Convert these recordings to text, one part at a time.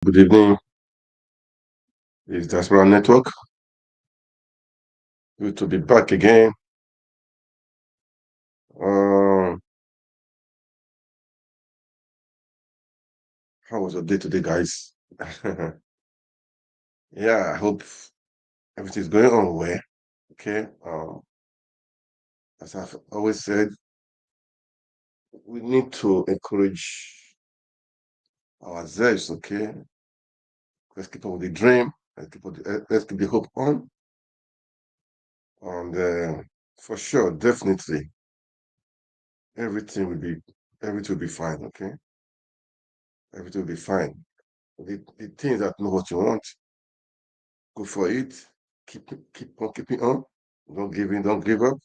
Good evening. It's Diaspora Network. Good to be back again. Um, how was your day today, guys? Yeah, I hope everything's going on well. Okay. As I've always said, we need to encourage ourselves. Okay, let's keep on with the dream. Let's keep the hope on, and for sure, definitely, everything will be everything will be fine. Okay, everything will be fine. The things that know what you want, go for it. Keep on keeping on. Don't give in, don't give up.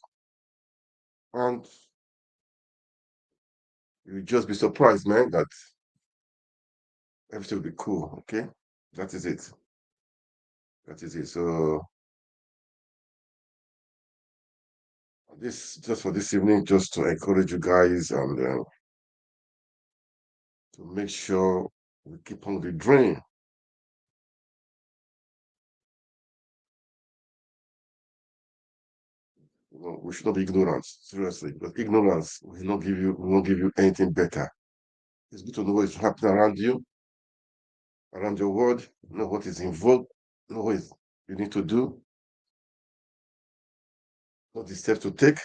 And you'll just be surprised, man, that everything will be cool. Okay. That is it. That is it. So this just for this evening, just to encourage you guys and to make sure we keep on the dream. We should not be ignorant, seriously, because ignorance will not give you anything better. It's good to know what is happening around you, around your world, know what is involved, know what is you need to do, what the steps to take,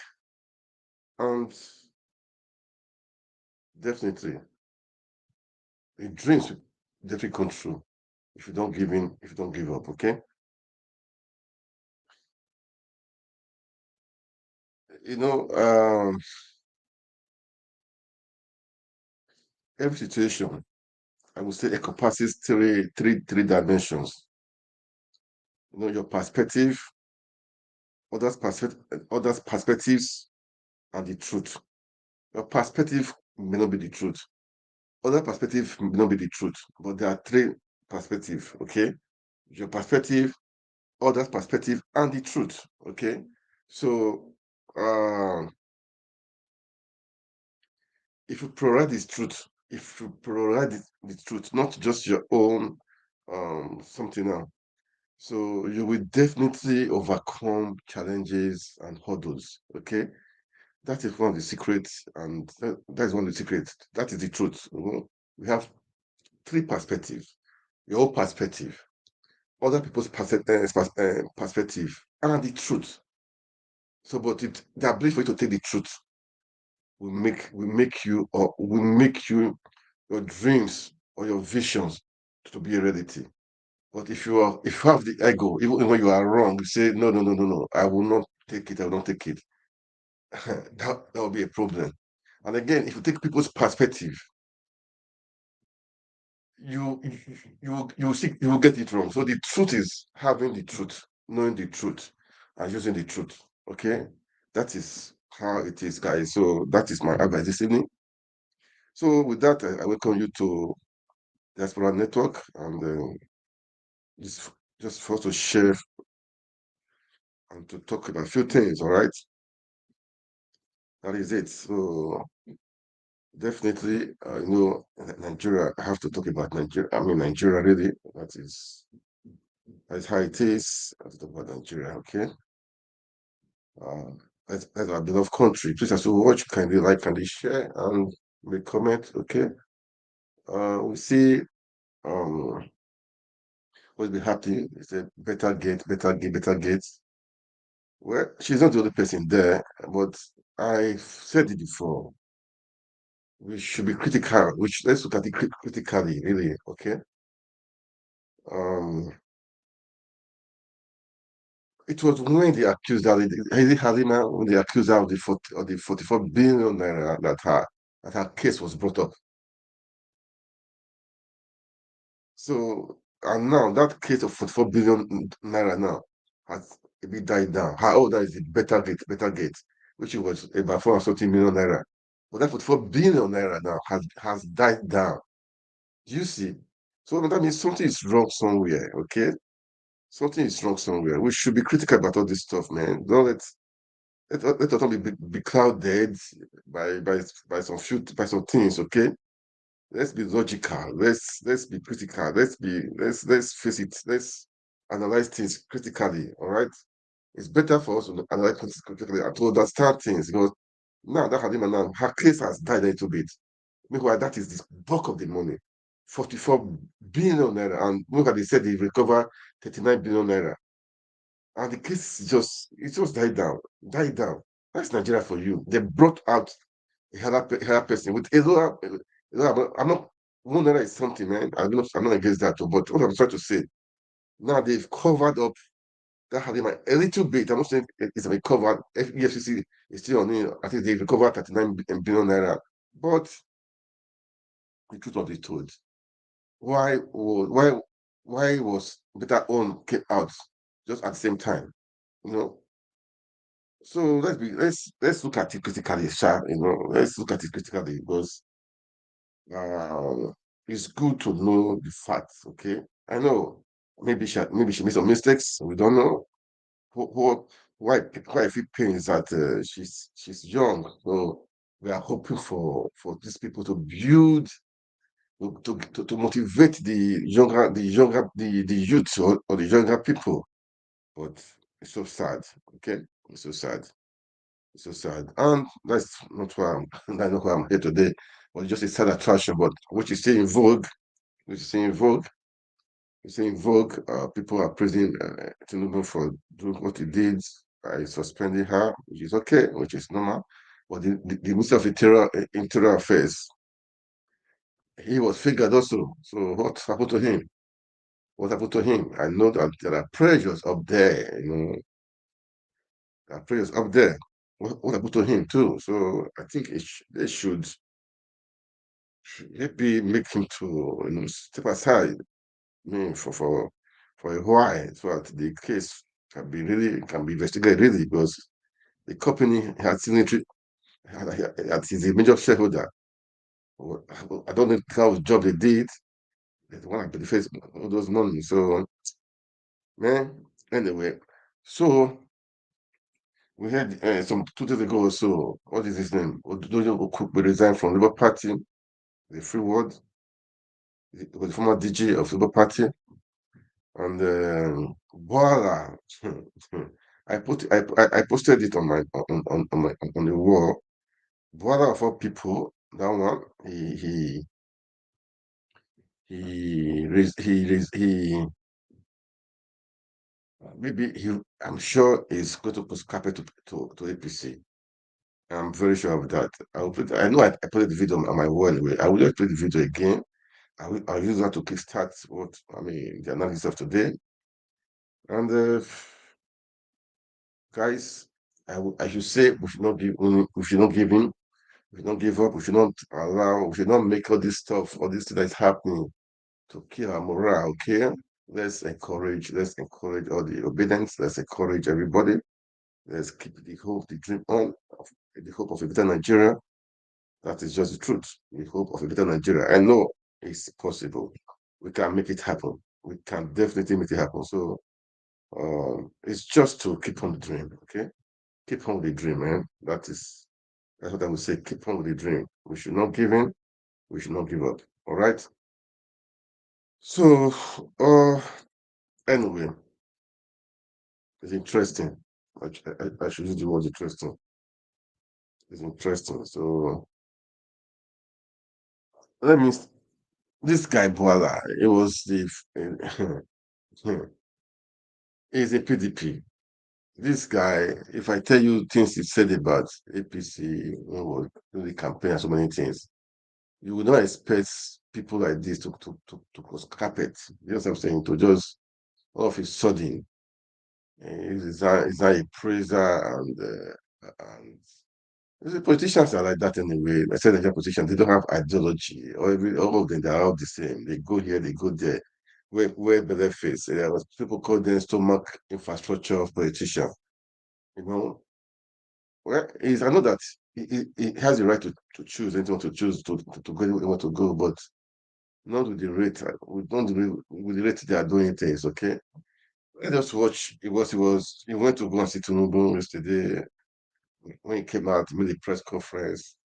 and definitely the dreams will definitely come true if you don't give in, if you don't give up. Okay. You know, every situation, I would say, encompasses three dimensions. You know, your perspective, others' perspectives, and the truth. Your perspective may not be the truth. Other perspective may not be the truth, but there are three perspectives. Okay, your perspective, others' perspective, and the truth. Okay, so if you provide this truth, if you provide the truth, not just your own something else, so you will definitely overcome challenges and hurdles. Okay, that is one of the secrets, and that is one of the secrets. That is the truth. We have three perspectives: your own perspective, other people's perspective, and the truth. So, but the ability for you to take the truth will make you your dreams or your visions to be a reality. But if you have the ego, even when you are wrong, you say no, no, no, no, no, I will not take it. I will not take it. That will be a problem. And again, if you take people's perspective, you will get it wrong. So the truth is having the truth, knowing the truth, and using the truth. Okay, that is how it is, guys. So that is my advice this evening. So with that, I welcome you to Diaspora Network, and just just for us to share and to talk about a few things. All right, that is it. So definitely, Nigeria. I have to talk about Nigeria. I mean, Nigeria, really. That's how it is. I have to talk about Nigeria. Okay. Uh, that's our beloved country. Please, as you watch, kindly like, kindly share, and make comment. Okay. We see. What's been happening? It's a better gate, better gate, better gate. Well, she's not the only person there, but I've said it before. We should be critical. Let's look at it critically, really. Okay. Um, it was when they accused her, Haley Halima, when they accused her of the 44 billion naira that her case was brought up. So and now that case of 44 billion naira now has a bit died down. Her order is the better gate, which was about 4 something million naira. But that 44 billion naira now has died down. Do you see? So that means something is wrong somewhere, okay? Something is wrong somewhere. We should be critical about all this stuff, man. Don't let us not be clouded by some things, okay? let's be logical. Let's be critical. Let's face it. Let's analyze things critically. All right. It's better for us to analyze things critically and to understand things because now that Halima now her case has died a little bit. Meanwhile, that is the bulk of the money. 44 billion naira. And look at they said they recover 39 billion naira. And the case just died down. Died down. That's Nigeria for you. They brought out a person with a lower, I'm not, 1 naira is something, man. I'm not against that, but what I'm trying to say, now they've covered up that Halima a little bit. I'm not saying it's recovered. EFCC is still on it. I think they recovered 39 billion naira. But the truth of the told, why was Betta own came out just at the same time? You know, so let's look at it critically, sha. Let's look at it critically because uh, it's good to know the facts. Okay, I know maybe she made some mistakes. We don't know what why I feel pain is that she's young. So we are hoping for these people to build to motivate the youth or the younger people. But it's so sad. Okay, it's so sad. It's so sad. And that's not why that's not why I'm here today. But just a sad attraction, but which is still in vogue. Which is still in vogue. It's still in vogue. People are praising Tinubu for doing what he did by suspending her, which is okay, which is normal. But the Minister of Interior Affairs, he was figured also. So what happened to him? What happened to him? I know that there are pressures up there, there are pressures up there. What happened to him too? So I think they should maybe make him to step aside. I mean, for a while, so that the case can be investigated really because the company has signatory that is a major shareholder. Well, I don't know how job they did. They want to benefit all those money. So man, anyway, so we had some 2 days ago or so. What is his name? Odojo Okupe resigned from Labour Party, the Free World, was the former DG of Labour Party, and voila. I posted it on my on the wall. Voila of all people, that one he maybe I'm sure he's going to put carpet to APC. I'm very sure of that. I know I put the video on my wall anyway. I will just play the video again. I'll use that to kickstart the analysis of today. And guys, I should say we should not give in, we should not give up, we should not make all this stuff, all this thing that is happening to kill our morale. Okay, let's encourage all the obedience. Let's encourage everybody. Let's keep the hope, the dream on, the hope of a better Nigeria. That is just the truth. The hope of a better Nigeria. I know it's possible. We can make it happen. We can definitely make it happen. So it's just to keep on the dream. Okay, keep on with the dream, man. That's what I would say. Keep on with the dream. We should not give in. We should not give up. All right. So anyway, it's interesting. I should use the word interesting. It's interesting. So let me. This guy Boala, it was the. He's a PDP. This guy, if I tell you things he said about APC, the campaign and so many things, you would not expect people like this to cross carpet. You know what I'm saying? To just all of a sudden, is that a praiser and the politicians are like that anyway. I said the politicians, they don't have ideology. All of them, they're all the same. They go here, they go there. Where better face. People call them stomach infrastructure of politicians. You know, well, I know that he has the right to choose anyone to choose to go where he want to go, but not with the rate. We don't with the rate they are doing things. Okay, let us watch. He went to go and see Tinubu yesterday when he came out, made a press conference.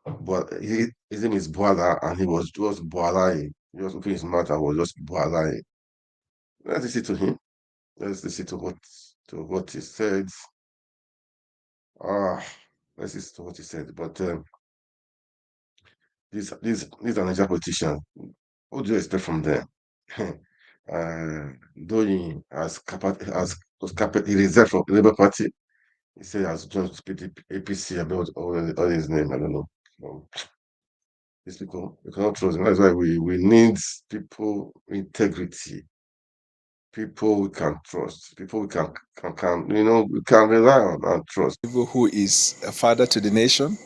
But his name is Boala, and he was just Boalai. He was opening his mouth and was just Boalai. Let's listen to him. Let's listen to what he said. Ah, let's listen to what he said. But these are Nigerian politicians. What do you expect from them? Though he he reserved from the Labour Party, he said he has joined APC about all his name. I don't know. Um, these people, we cannot trust them. That's why we need people integrity, people we can trust, people we can we can rely on and trust. Who is a father to the nation,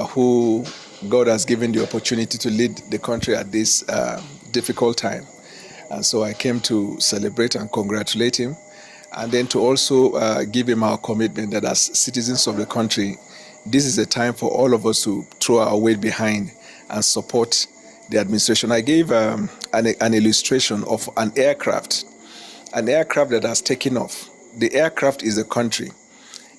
who God has given the opportunity to lead the country at this difficult time. And so I came to celebrate and congratulate him, and then to also give him our commitment that as citizens of the country, this is a time for all of us to throw our weight behind and support the administration. I gave an illustration of an aircraft that has taken off. The aircraft is a country.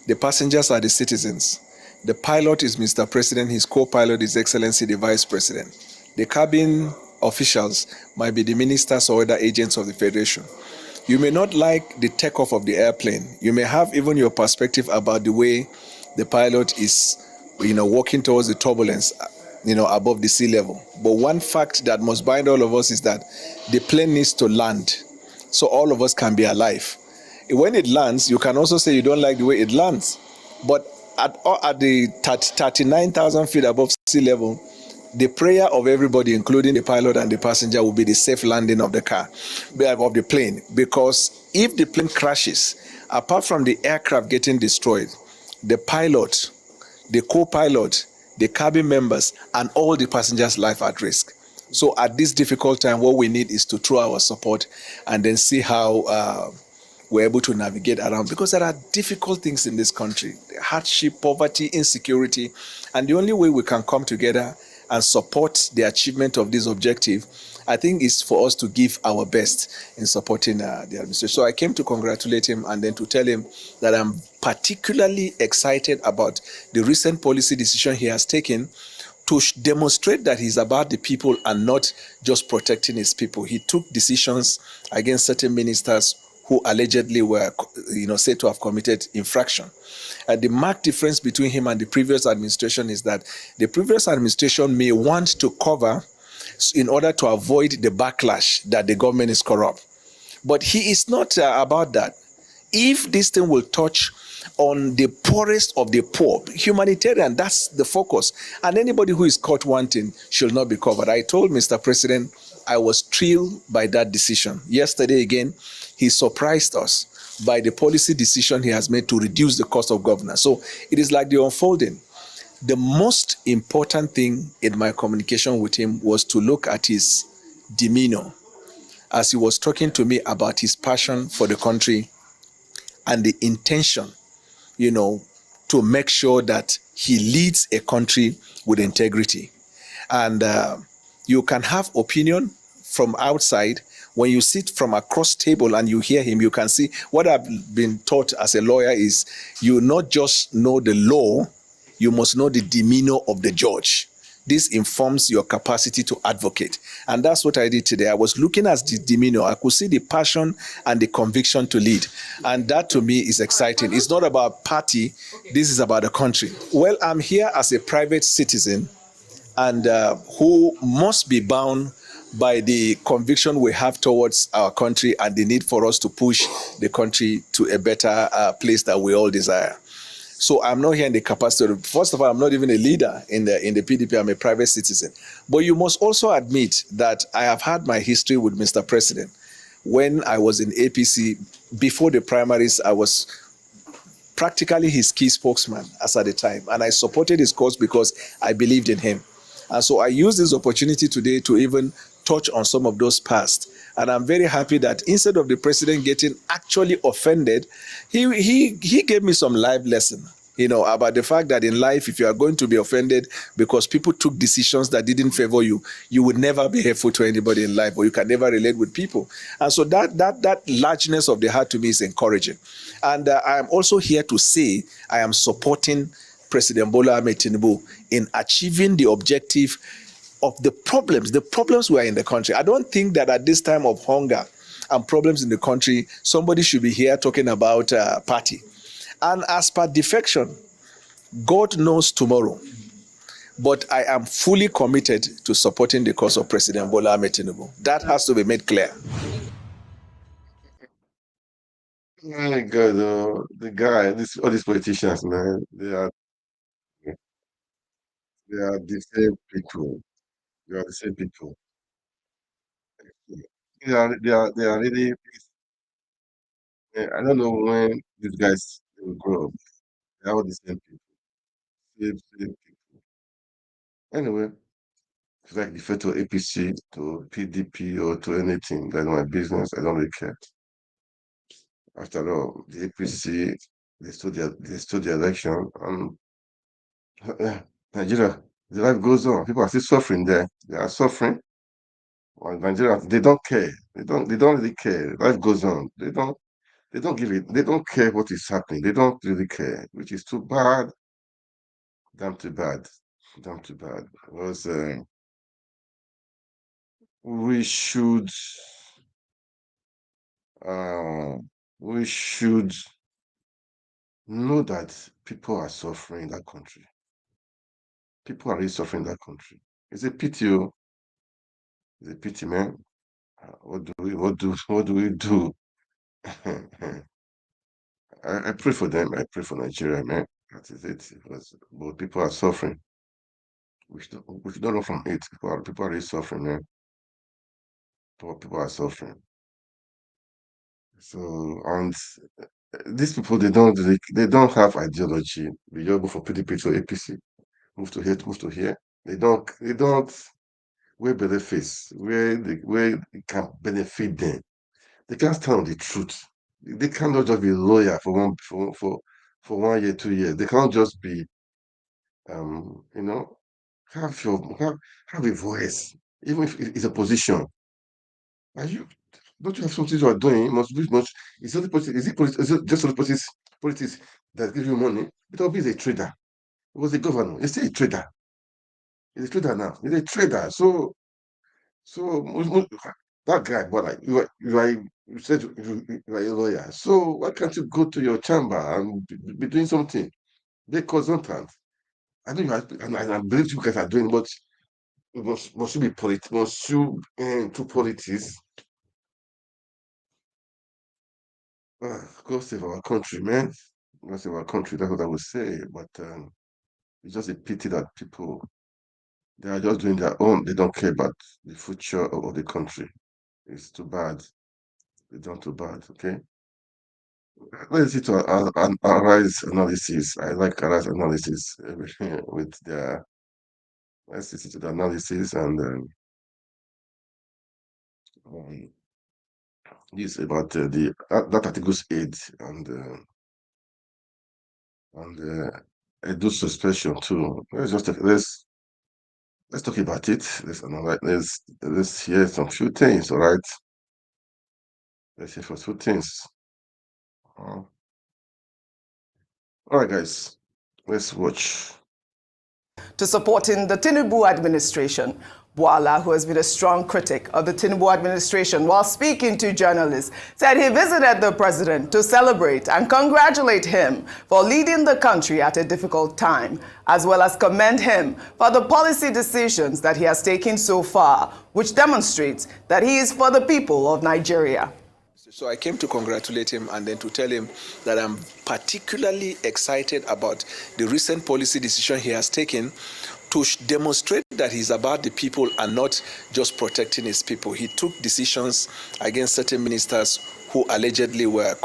The passengers are the citizens. The pilot is Mr. President. His co-pilot is Excellency the Vice President. The cabin officials might be the ministers or other agents of the Federation. You may not like the takeoff of the airplane. You may have even your perspective about the way the pilot is, walking towards the turbulence, above the sea level. But one fact that must bind all of us is that the plane needs to land so all of us can be alive. When it lands, you can also say you don't like the way it lands. But at the 39,000 feet above sea level, the prayer of everybody, including the pilot and the passenger, will be the safe landing of the of the plane. Because if the plane crashes, apart from the aircraft getting destroyed, the pilot, the co-pilot, the cabin members, and all the passengers' life at risk. So at this difficult time, what we need is to throw our support and then see how we're able to navigate around, because there are difficult things in this country: hardship, poverty, insecurity, and the only way we can come together and support the achievement of this objective, I think, is for us to give our best in supporting the administration. So I came to congratulate him and then to tell him that I'm particularly excited about the recent policy decision he has taken to demonstrate that he's about the people and not just protecting his people. He took decisions against certain ministers who allegedly were, said to have committed infraction. The marked difference between him and the previous administration is that the previous administration may want to cover in order to avoid the backlash that the government is corrupt. But he is not about that. If this thing will touch on the poorest of the poor, humanitarian, that's the focus. And anybody who is caught wanting should not be covered. I told Mr. President I was thrilled by that decision. Yesterday again, he surprised us by the policy decision he has made to reduce the cost of governance. So it is like the unfolding. The most important thing in my communication with him was to look at his demeanor as he was talking to me about his passion for the country and the intention, to make sure that he leads a country with integrity. And you can have opinion from outside. When you sit from across table and you hear him, you can see what I've been taught as a lawyer is you not just know the law, you must know the demeanor of the judge. This informs your capacity to advocate. And that's what I did today. I was looking at the demeanor. I could see the passion and the conviction to lead. And that to me is exciting. It's not about party. This is about the country. Well, I'm here as a private citizen and who must be bound by the conviction we have towards our country and the need for us to push the country to a better place that we all desire. So I'm not here in the capacity of, first of all, I'm not even a leader in the PDP. I'm a private citizen. But you must also admit that I have had my history with Mr. President. When I was in APC, before the primaries, I was practically his key spokesman as at the time. And I supported his cause because I believed in him. And so I use this opportunity today to even touch on some of those past. And I'm very happy that instead of the president getting actually offended, he gave me some life lesson, about the fact that in life, if you are going to be offended because people took decisions that didn't favor you, you would never be helpful to anybody in life, or you can never relate with people. And so that largeness of the heart to me is encouraging. And I am also here to say I am supporting President Bola Ahmed Tinubu in achieving the objective of the problems we are in the country. I don't think that at this time of hunger and problems in the country, somebody should be here talking about party. And as per defection, God knows tomorrow. But I am fully committed to supporting the cause of President Bola Ahmed Tinubu. That has to be made clear. My God, the guy, all these politicians, man, they are the same people. They are the same people. They are really. I don't know when these guys will grow up. They are all the same people. Same people. Anyway, it's like defer to APC, to PDP, or to anything. That's my business. I don't really care. After all, the APC, they stole the election, and Nigeria, the life goes on. People are still suffering there. They are suffering. Well, Nigerians, they don't care. They don't really care. Life goes on. They don't give it. They don't care what is happening. They don't really care, which is too bad. Damn too bad. Damn too bad. Because we should uh, we should know that people are suffering in that country. People are really suffering in that country. It's a pity. It's a pity, man. What do we do? I pray for them. I pray for Nigeria, man. That is it. But people are suffering. We should not run from it. People are really suffering, man. People are suffering. So, and these people, they don't have ideology. We just go for PDP to APC, move to here, move to here. They don't where benefits, where it can benefit them. They can't stand on the truth. They cannot just be lawyer for 1 year, 2 years. They can't just be um, you know, have a voice, even if it's a position. Are you don't you have something you are doing? Must is it politics, is it just the politics that give you money? It is a trader. He was a governor. He's still a trader. He's a trader now. He's a trader. So that guy, but like you said you are a lawyer. So why can't you go to your chamber and be doing something? Be a consultant. I know you have, and I believe you guys are doing, but must you be must you into politics? Go save our country, man. Go save our country. That's what I would say. But it's just a pity that people they are just doing their own. They don't care about the future of the country. It's too bad. They done too bad. Okay. Let's see to Arise analysis. I like Arise analysis with their. Let's listen to the analysis and um, this about that article's aid and Edu suspension too. Let's talk about it. Let's analyze. Let's hear some few things. All right. Let's hear for few things. All right, guys. Let's watch. To supporting the Tinubu administration. Boala, who has been a strong critic of the Tinubu administration, while speaking to journalists, said he visited the president to celebrate and congratulate him for leading the country at a difficult time, as well as commend him for the policy decisions that he has taken so far, which demonstrates that he is for the people of Nigeria. So I came to congratulate him and then to tell him that I'm particularly excited about the recent policy decision he has taken to demonstrate that he's about the people and not just protecting his people. He took decisions against certain ministers who allegedly were,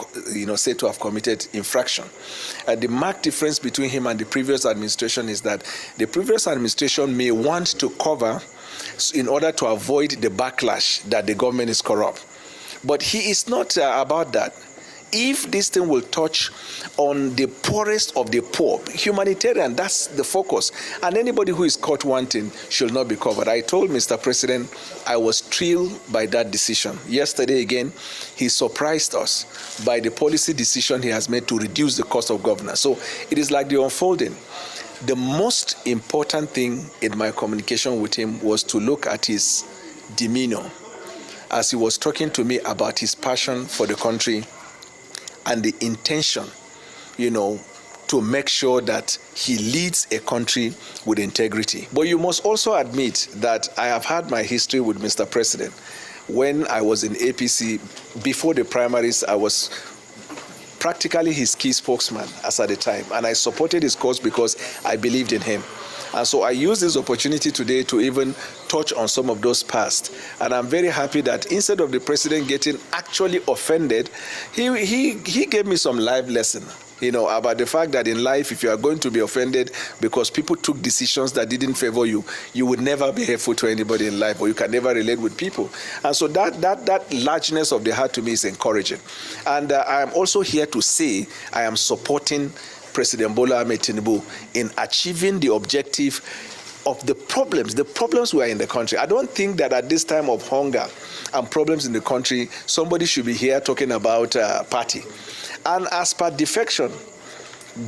said to have committed infraction. The marked difference between him and the previous administration is that the previous administration may want to cover in order to avoid the backlash that the government is corrupt. But he is not about that. If this thing will touch on the poorest of the poor, humanitarian, that's the focus. And anybody who is caught wanting should not be covered. I told Mr. President I was thrilled by that decision. Yesterday again, he surprised us by the policy decision he has made to reduce the cost of governance. So it is like the unfolding. The most important thing in my communication with him was to look at his demeanor as he was talking to me about his passion for the country and the intention, to make sure that he leads a country with integrity. But you must also admit that I have had my history with Mr. President. When I was in APC, before the primaries, I was practically his key spokesman as at the time, and I supported his cause because I believed in him. And so I use this opportunity today to even touch on some of those past. And I'm very happy that instead of the president getting actually offended, he gave me some life lesson, about the fact that in life, if you are going to be offended because people took decisions that didn't favor you, you would never be helpful to anybody in life, or you can never relate with people. And so that largeness of the heart to me is encouraging. And I am also here to say I am supporting President Bola Ahmed Tinubu in achieving the objective of the problems we are in the country. I don't think that at this time of hunger and problems in the country, somebody should be here talking about party. And as per defection,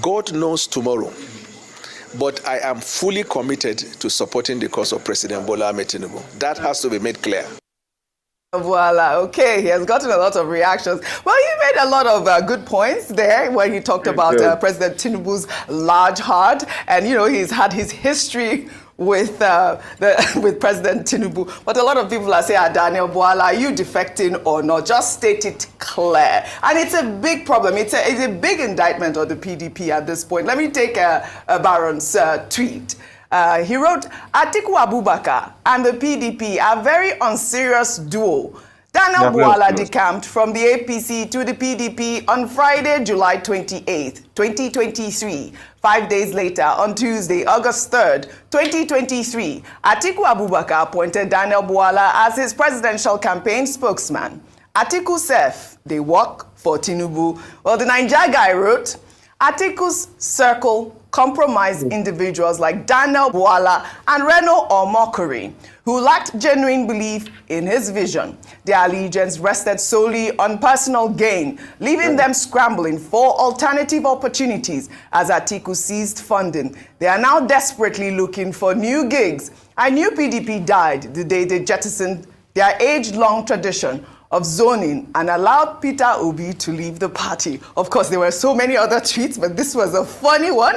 God knows tomorrow. But I am fully committed to supporting the cause of President Bola Ahmed Tinubu. That has to be made clear. Voila. Okay, he has gotten a lot of reactions. Well, you made a lot of good points there when you talked about President Tinubu's large heart, and he's had his history with President Tinubu. But a lot of people are saying, Daniel Bwala, are you defecting or not? Just state it clear. And it's a big problem. It's a big indictment of the PDP at this point. Let me take Baron's tweet. He wrote, Atiku Abubakar and the PDP are very unserious duo. Daniel Bwala decamped from the APC to the PDP on Friday, July 28th, 2023. 5 days later, on Tuesday, August 3rd, 2023, Atiku Abubakar appointed Daniel Bwala as his presidential campaign spokesman. Atiku said they work for Tinubu. Well, the Niger guy wrote, Atiku's circle compromised individuals like Daniel Bwala and Reno Omokori, who lacked genuine belief in his vision. Their allegiance rested solely on personal gain, leaving them scrambling for alternative opportunities as Atiku seized funding. They are now desperately looking for new gigs. A new PDP died the day they jettisoned their age-long tradition of zoning and allowed Peter Obi to leave the party. Of course, there were so many other tweets, but this was a funny one.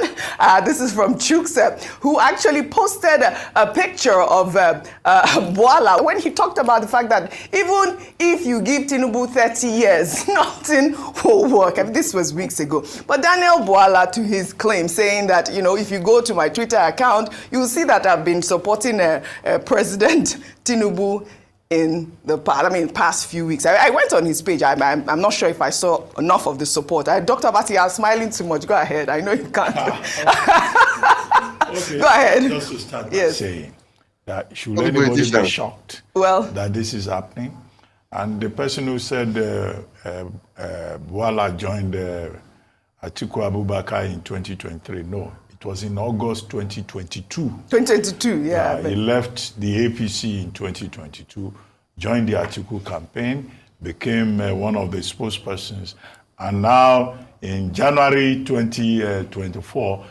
This is from Chukse, who actually posted a picture of Bwala when he talked about the fact that even if you give Tinubu 30 years, nothing will work. I mean, this was weeks ago. But Daniel Bwala, to his claim, saying that, if you go to my Twitter account, you'll see that I've been supporting President Tinubu in the past few weeks. I went on his page. I'm not sure if I saw enough of the support. Dr. Bati, I'm smiling too much. Go ahead. I know you can't. Okay. Go ahead. Just to start by saying that should anybody be shocked that this is happening? And the person who said Bwala joined Atiku Abubakar in 2023, no. It was in August 2022. 2022, yeah. He left the APC in 2022, joined the Atiku campaign, became one of the spokespersons, and now in January 2024,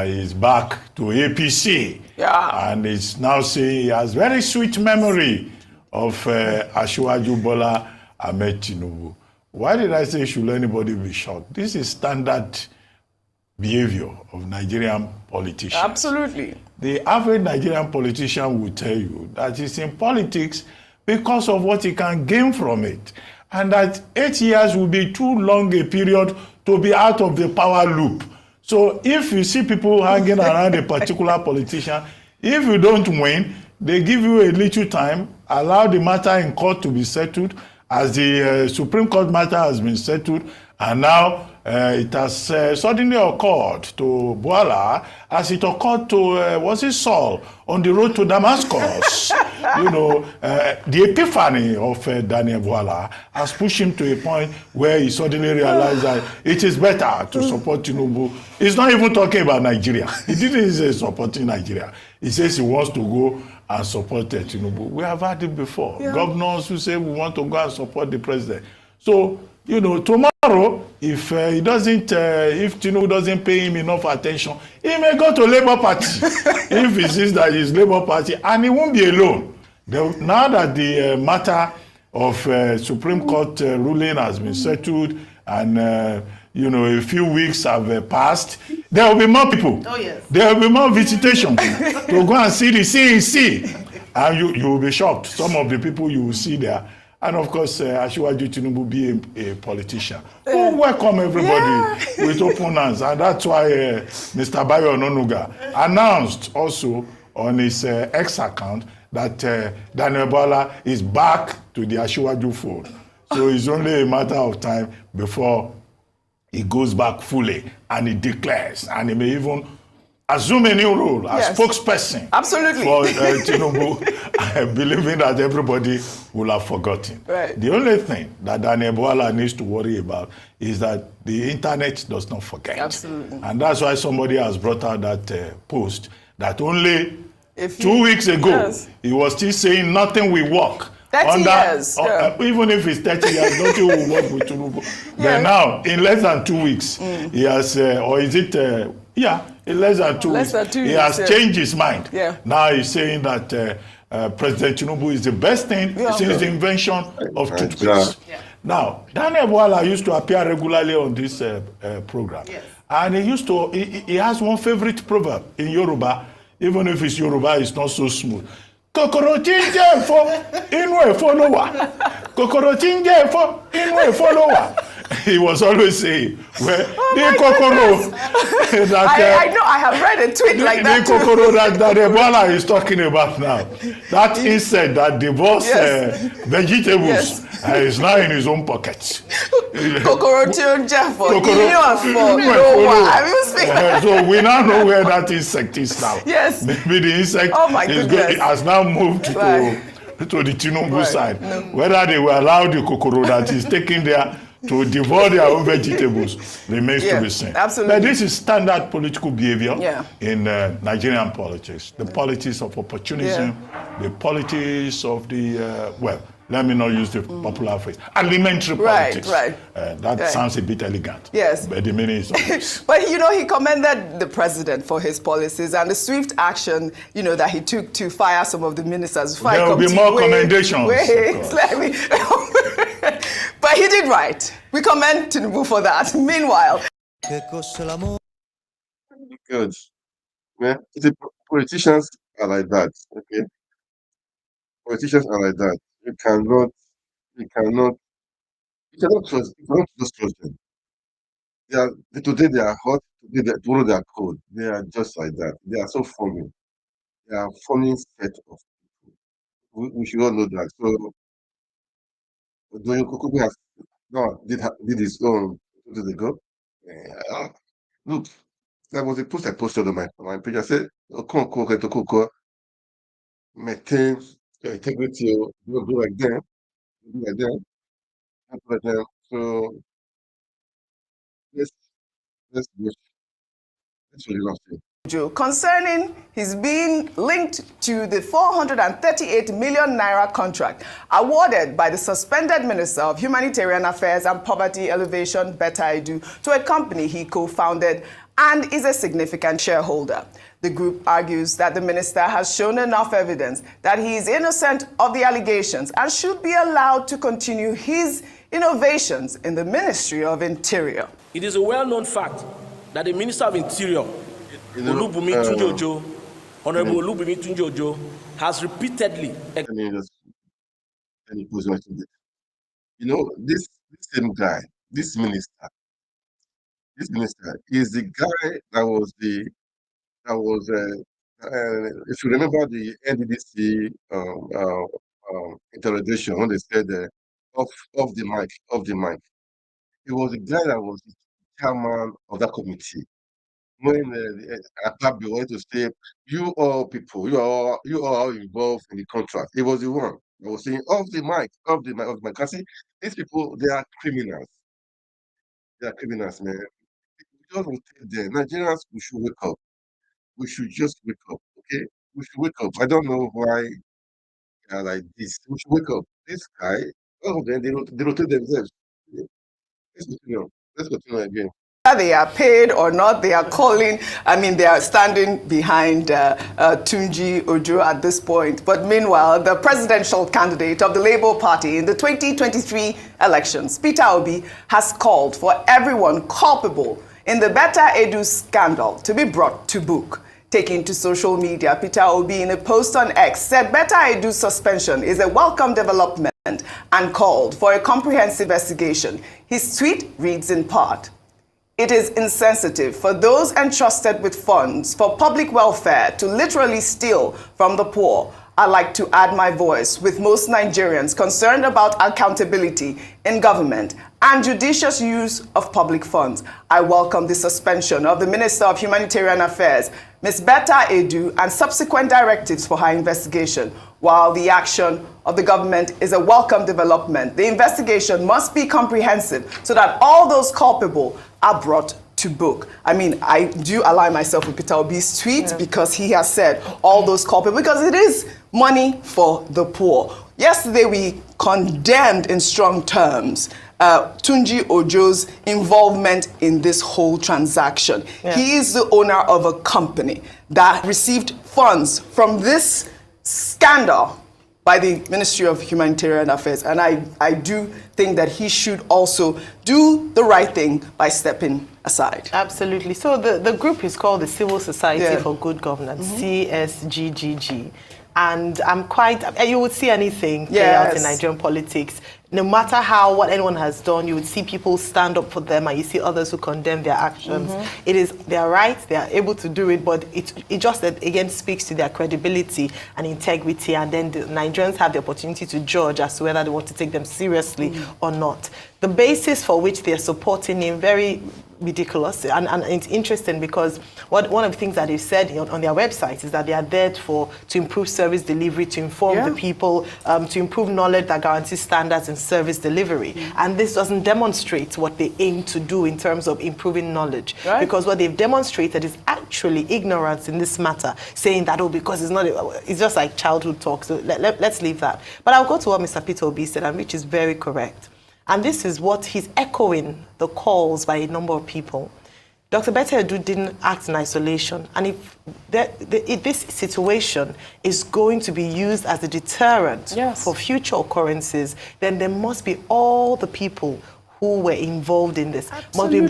he's back to APC. Yeah. And he's now saying he has very sweet memory of Asiwaju Bola Ahmed Tinubu. Why did I say should anybody be shocked? This is standard behavior of Nigerian politicians. Absolutely. The average Nigerian politician will tell you that he's in politics because of what he can gain from it, and that 8 years will be too long a period to be out of the power loop. So if you see people hanging around a particular politician, if you don't win, they give you a little time, allow the matter in court to be settled, as the Supreme Court matter has been settled, and now it has suddenly occurred to Bwala as it occurred to, Saul on the road to Damascus. The epiphany of Daniel Bwala has pushed him to a point where he suddenly realized that it is better to support Tinubu. He's not even talking about Nigeria. He didn't say supporting Nigeria. He says he wants to go and support Tinubu. We have had it before. Yeah. Governors who say we want to go and support the president. So, tomorrow, if he doesn't, if Tinubu doesn't pay him enough attention, he may go to Labour Party if he sees that he's Labour Party, and he won't be alone. Now that the matter of Supreme Court ruling has been settled, and you know, a few weeks have passed, there will be more people. Oh yes. There will be more visitation to go and see the CEC, and you will be shocked. Some of the people you will see there. And of course, Asiwaju Tinubu be a politician who welcome everybody with open hands. And that's why Mr. Bayo Ononuga announced also on his X account that Daniel Bwala is back to the Asiwaju fold. So it's only a matter of time before he goes back fully and he declares, and he may even assume a new role as spokesperson. Absolutely. For Tinubu, believing that everybody will have forgotten. Right. The only thing that Daniel Bwala needs to worry about is that the internet does not forget. Absolutely. And that's why somebody has brought out that post that only 2 weeks ago, he was still saying nothing will work. 30 years. Even if it's 30 years, nothing will work with Tinubu. But now, in less than 2 weeks, he has, or is it, in less than 2 weeks, he has changed his mind. Yeah. Now he's saying that President Tinubu is the best thing since the invention of toothpaste. Yeah. Now, Daniel Bwala used to appear regularly on this program. Yes. And he has one favorite proverb in Yoruba, even if it's Yoruba, it's not so smooth. Kokoro tinje efo inu efo lo wa. Kokoro tinje efo inu efo lo wa. He was always saying, well, the kokoro that I know, I have read a tweet like that. The kokoro that Ebola is talking about now, that insect that devours vegetables is now in his own pocket. Kokoro tinje efo inu efo lo wa. So we now know where that insect is now. Yes. Maybe the insect has now moved to the Tinubu side. No. Whether they will allow the kokoro that is taken there to devour their own vegetables remains to be seen. Absolutely. But this is standard political behavior in Nigerian politics. The politics of opportunism, the politics of the, let me not use the popular phrase, alimentary politics. That sounds a bit elegant. Yes. But the meaning is obvious. But, you know, he commended the president for his policies and the swift action, you know, that he took to fire some of the ministers. There will be more commendations. Let me... But he did right. We commend Tinubu for that. Meanwhile... Good. Yeah, the politicians are like that, okay? Politicians are like that. You cannot just trust them. Today they are hot, tomorrow they are cold. They are just like that. They are so funny. They are funny set of people. We should all know that. So Doyin Kukubi has did his own 2 days ago. Look, there was a post I posted on my page. I said, maintain your integrity, don't do like them, do like them, don't do like them. So let's really not say. Concerning his being linked to the 438 million naira contract awarded by the suspended Minister of Humanitarian Affairs and Poverty Alleviation, Betta Edu, to a company he co-founded and is a significant shareholder. The group argues that the minister has shown enough evidence that he is innocent of the allegations and should be allowed to continue his innovations in the Ministry of Interior. It is a well-known fact that the Minister of Interior, Olubumi Tunjojo, Honorable Olubumi Tunjojo, has repeatedly... You know, this same guy, this minister is the guy that was if you remember the NDDC interrogation when they said off the mic. He was the guy that was the chairman of that committee. When Akpabio wanted to say, you all people, you are all involved in the contract. He was the one that was saying off the mic. Because see, these people, they are criminals. They are criminals, man. We just will tell them, Nigerians, we should wake up. We should just wake up, okay? We should wake up. I don't know why they are like this. We should wake up. This guy, all of them, they rotate themselves. Let's Let's continue again. Whether they are paid or not, they are calling, they are standing behind Tunji Ojo at this point. But meanwhile, the presidential candidate of the Labour Party in the 2023 elections, Peter Obi, has called for everyone culpable in the Betta Edu scandal to be brought to book. Taking to social media, Peter Obi, in a post on X, said Betta Edu's suspension is a welcome development and called for a comprehensive investigation. His tweet reads in part, "It is insensitive for those entrusted with funds for public welfare to literally steal from the poor. I'd like to add my voice with most Nigerians concerned about accountability in government and judicious use of public funds. I welcome the suspension of the Minister of Humanitarian Affairs, Ms. Betta Edu, and subsequent directives for her investigation. While the action of the government is a welcome development, the investigation must be comprehensive so that all those culpable are brought to book." I do align myself with Peter Obi's tweet because he has said all those culpable, because it is money for the poor. Yesterday, we condemned in strong terms Tunji Ojo's involvement in this whole transaction. Yeah. He is the owner of a company that received funds from this scandal by the Ministry of Humanitarian Affairs. And I do think that he should also do the right thing by stepping aside. Absolutely. So the group is called the Civil Society for Good Governance, CSGGG. And you would see anything play out in Nigerian politics. No matter what anyone has done, you would see people stand up for them, and you see others who condemn their actions. It is their right; they are able to do it, but it just again speaks to their credibility and integrity. And then the Nigerians have the opportunity to judge as to whether they want to take them seriously or not. The basis for which they are supporting him, very ridiculous, and it's interesting because one of the things that they've said on their website is that they are there to improve service delivery, to inform the people, to improve knowledge that guarantees standards in service delivery. And this doesn't demonstrate what they aim to do in terms of improving knowledge, because what they've demonstrated is actually ignorance in this matter, saying that because it's just like childhood talk. So let's leave that. But I'll go to what Mr. Peter Obi said, and which is very correct. And this is what he's echoing the calls by a number of people. Dr. Betta Edu didn't act in isolation. And if this situation is going to be used as a deterrent for future occurrences, then there must be all the people who were involved in this must be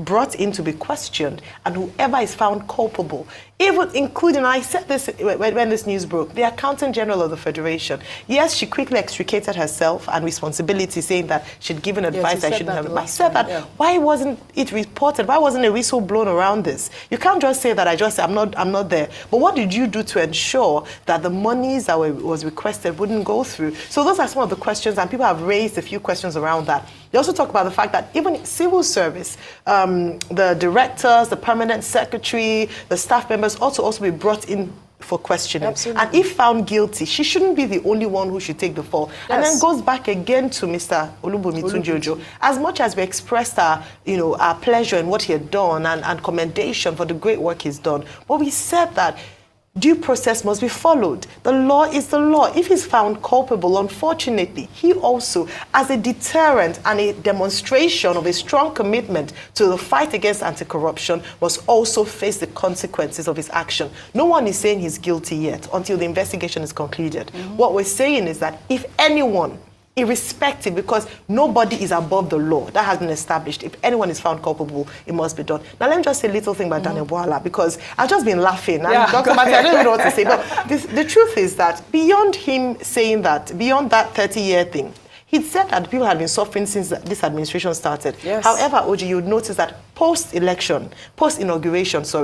brought in to be questioned, and whoever is found culpable, even including, I said this when this news broke, the Accountant General of the Federation. Yes, she quickly extricated herself and responsibility, saying that she'd given advice I shouldn't have. I said that, why wasn't it reported? Why wasn't a whistle blown around this? You can't just say that I'm not there. But what did you do to ensure that the monies that was requested wouldn't go through? So those are some of the questions, and people have raised a few questions around that. They also talk about the fact that even civil service, the directors, the permanent secretary, the staff members also be brought in for questioning. Absolutely. And if found guilty, she shouldn't be the only one who should take the fall. Yes. And then goes back again to Mr. Olubunmi Tunji Ojo. As much as we expressed our pleasure in what he had done and commendation for the great work he's done, but we said that due process must be followed. The law is the law. If he's found culpable, unfortunately, he also, as a deterrent and a demonstration of a strong commitment to the fight against anti-corruption, must also face the consequences of his action. No one is saying he's guilty yet until the investigation is concluded. What we're saying is that if anyone, irrespective, because nobody is above the law. That has been established. If anyone is found culpable, it must be done. Now, let me just say a little thing about Daniel Bwala, because I've just been laughing. And Dr. Mati, I don't even know what to say. But the truth is that beyond him saying that, beyond that 30-year thing, he said that people had been suffering since this administration started. Yes. However, Oji, you would notice that post-inauguration,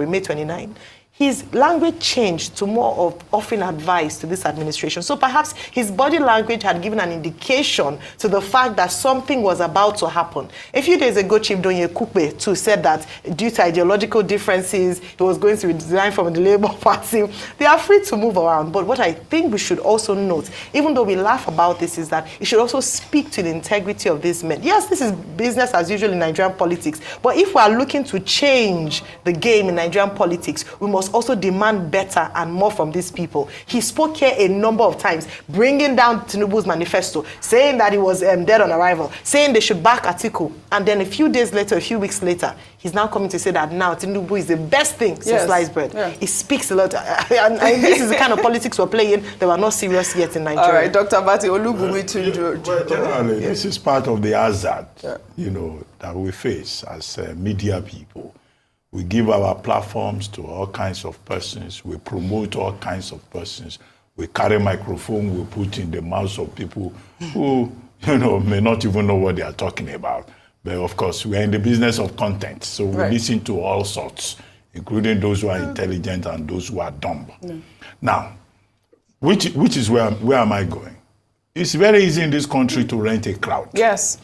May 29, his language changed to more of offering advice to this administration. So perhaps his body language had given an indication to the fact that something was about to happen. A few days ago, Chief Donye Kukbe too said that due to ideological differences, he was going to resign from the Labour Party. They are free to move around. But what I think we should also note, even though we laugh about this, is that it should also speak to the integrity of these men. Yes, this is business as usual in Nigerian politics. But if we are looking to change the game in Nigerian politics, we must must also demand better and more from these people. He spoke here a number of times, bringing down Tinubu's manifesto, saying that he was dead on arrival, saying they should back Atiku. And then a few days later, a few weeks later, he's now coming to say that now Tinubu is the best thing since sliced bread. Yeah. It speaks a lot. And this is the kind of politics we're playing that we're not serious yet in Nigeria. All right, Dr. Batti, Olubumi Tunji. Generally, this is part of the hazard, that we face as media people. We give our platforms to all kinds of persons. We promote all kinds of persons. We carry microphone, we put in the mouths of people who, may not even know what they are talking about. But of course, we are in the business of content. So we listen to all sorts, including those who are intelligent and those who are dumb. Now, which is where am I going? It's very easy in this country to rent a crowd. Yes.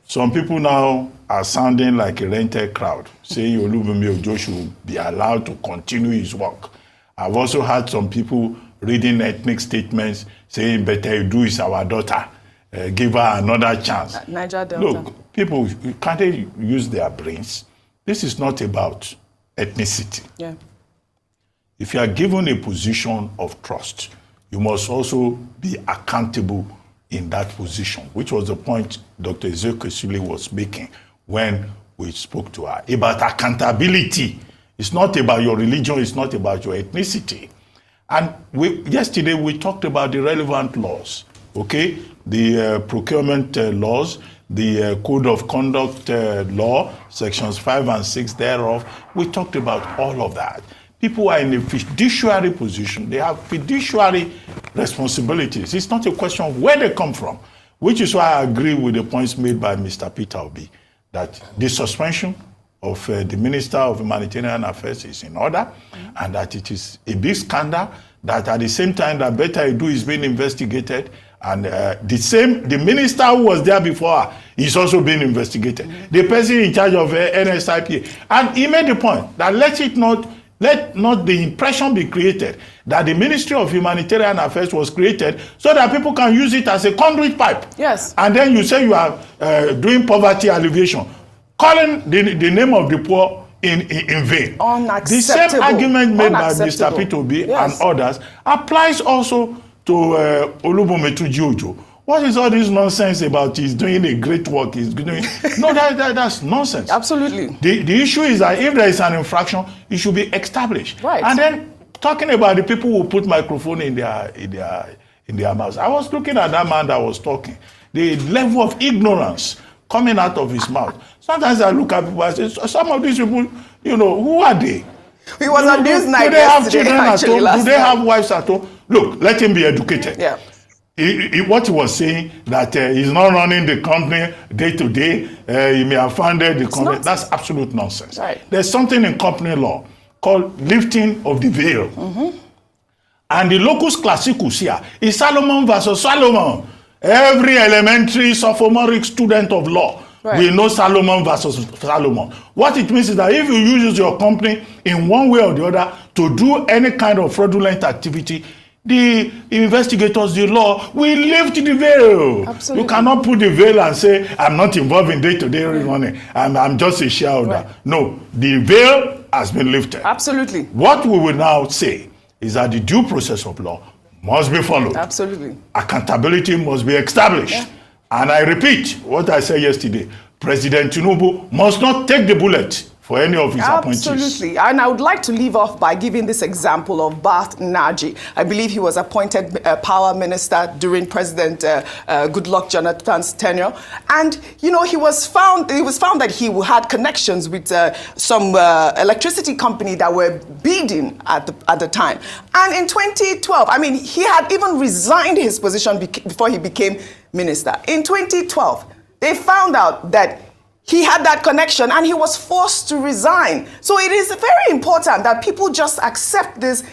Some people now are sounding like a rented crowd, saying Olubumi Ojo should be allowed to continue his work. I've also had some people reading ethnic statements saying Betta Edu is our daughter. Give her another chance. Niger Delta. Look, people, can't they use their brains? This is not about ethnicity. Yeah. If you are given a position of trust, you must also be accountable in that position, which was the point Dr. Ezekwesili was making when we spoke to her about accountability. It's not about your religion, it's not about your ethnicity. And yesterday we talked about the relevant laws, okay? The procurement laws, the Code of Conduct law, sections 5 and 6 thereof. We talked about all of that. People are in a fiduciary position. They have fiduciary responsibilities. It's not a question of where they come from, which is why I agree with the points made by Mr. Peter Obi, that the suspension of the Minister of Humanitarian Affairs is in order, and that it is a big scandal, that at the same time that Betta Edu is being investigated, and the minister who was there before her is also being investigated. The person in charge of NSIP. And he made the point that let not the impression be created that the Ministry of Humanitarian Affairs was created so that people can use it as a conduit pipe. Yes. And then you say you are doing poverty alleviation, calling the name of the poor in vain. Unacceptable. The same argument made by Mr. Peter Obi and others applies also to Olubumi Tunji Ojo. What is all this nonsense about he's doing a great work? He's doing no, that's nonsense. Absolutely. The issue is that if there is an infraction, it should be established. Right. And then talking about the people who put microphone in their mouths. I was looking at that man that was talking. The level of ignorance coming out of his mouth. Sometimes I look at people and say, some of these people, who are they? He was on Newsnight yesterday. Do they have children at home? Do they have wives at home? Look, let him be educated. Yeah. What he was saying, that he's not running the company day to day, he may have funded the company. That's absolute nonsense. Right. There's something in company law called lifting of the veil. And the locus classicus here is Solomon versus Solomon. Every elementary sophomoric student of law we know Solomon versus Solomon. What it means is that if you use your company in one way or the other to do any kind of fraudulent activity, the investigators, the law, will lift the veil. Absolutely. You cannot put the veil and say, I'm not involved in day-to-day running. I'm just a shareholder. Right. No, the veil has been lifted. Absolutely. What we will now say is that the due process of law must be followed. Absolutely. Accountability must be established. Yeah. And I repeat what I said yesterday. President Tinubu must not take the bullet for any of his appointees. Absolutely. And I would like to leave off by giving this example of Bath Naji. I believe he was appointed power minister during President Goodluck Jonathan's tenure. And, he was found that he had connections with some electricity company that were bidding at the time. And in 2012, he had even resigned his position before he became minister. In 2012, they found out that he had that connection and he was forced to resign. So it is very important that people just accept this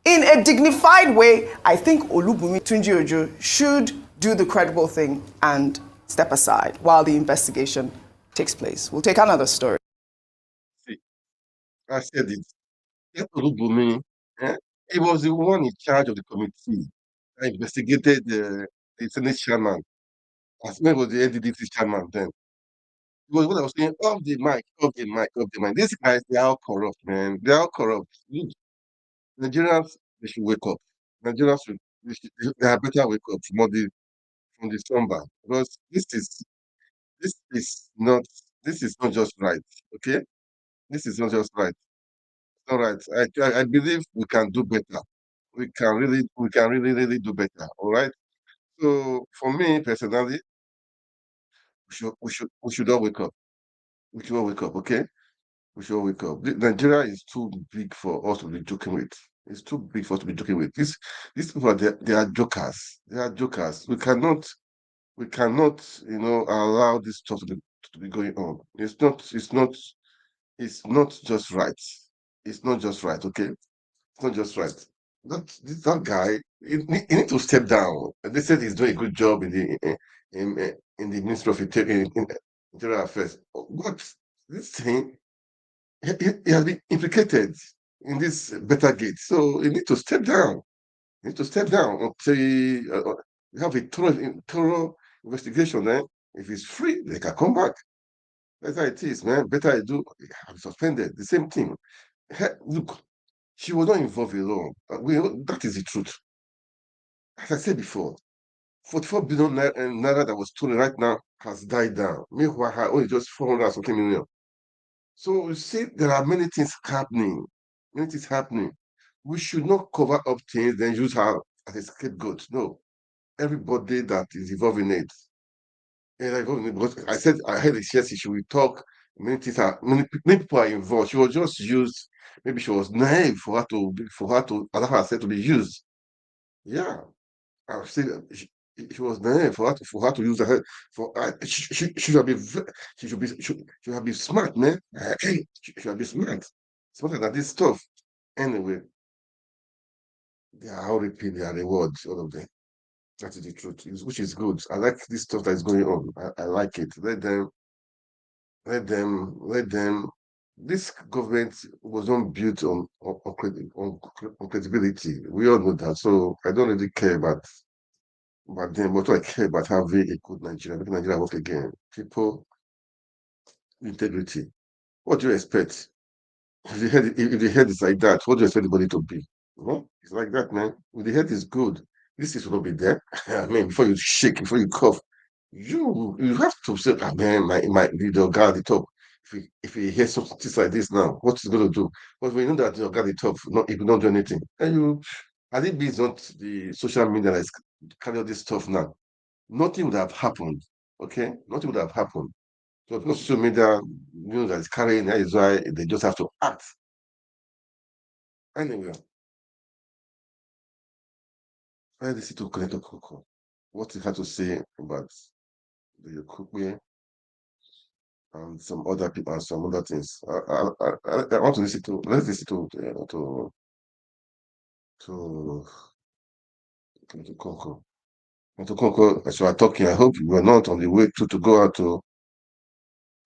in a dignified way. I think Olubumi Tunji Ojo should do the credible thing and step aside while the investigation takes place. We'll take another story. See, I said it. That Olubumi, he was the one in charge of the committee that investigated the Senate chairman. As well was the NDDC chairman then. It was what I was saying, off the mic. These guys, they are all corrupt, man. They are all corrupt. Nigerians, they should wake up. Nigerians should, they have better wake up from the slumber, because this is not this is not just right. Okay, this is not just right. It's not right. I believe we can do better. We can really do better. All right. So for me personally, we should all wake up. We should all wake up. Okay, we should all wake up. Nigeria is too big for us to be joking with. It's too big for us to be joking with. These people they are jokers. They are jokers. We cannot, allow this stuff to be going on. It's not just right. It's not just right, okay? It's not just right. That guy, he need to step down. They said he's doing a good job in the Ministry of Interior Affairs. But this thing, he has been implicated in this better gate. So he need to step down. He need to step down until we have a thorough investigation. If he's free, they can come back. That's how it is, man. Better Edu have suspended. The same thing. Look, she was not involved alone. That is the truth. As I said before, 44 billion naira that was stolen right now has died down. Meanwhile, her own is just 400 something million. So you see, there are many things happening. Many things happening. We should not cover up things, then use her as a scapegoat. No. Everybody that is involved in it. Because I said I had a yes, she will talk. Many people are involved. She was just used. Maybe she was naive for her to allow herself to be used. Yeah, I say she was naive for her to use her. She should be she should have been smart, man. She should be smart, smarter than this stuff. Anyway, they are all repeat their rewards, all of them. That is the truth, which is good. I like this stuff that is going on. I like it. Let them. This government was not built on credibility. We all know that. So I don't really care about them. What I care about having a good Nigeria, making Nigeria work again. People, integrity. What do you expect? If the head is like that, what do you expect the body to be? It's like that, man. If the head is good, this is will not be there. I mean, before you shake, before you cough, you have to say, man, the guy at the top. If he hears something like this now, what is going to do? But we know that the guy at the top, if you don't do anything, and I think it's not the social media that is carrying all this stuff now. Nothing would have happened. Okay, nothing would have happened. So because social media, that is carrying, that is why they just have to act. Anyway, I listen to Koneto Koko. What he had to say about the Kukwe and some other people and some other things. I want to listen to. Let's listen to Koko. To Koko, as you are talking, I hope you are not on the way to go out.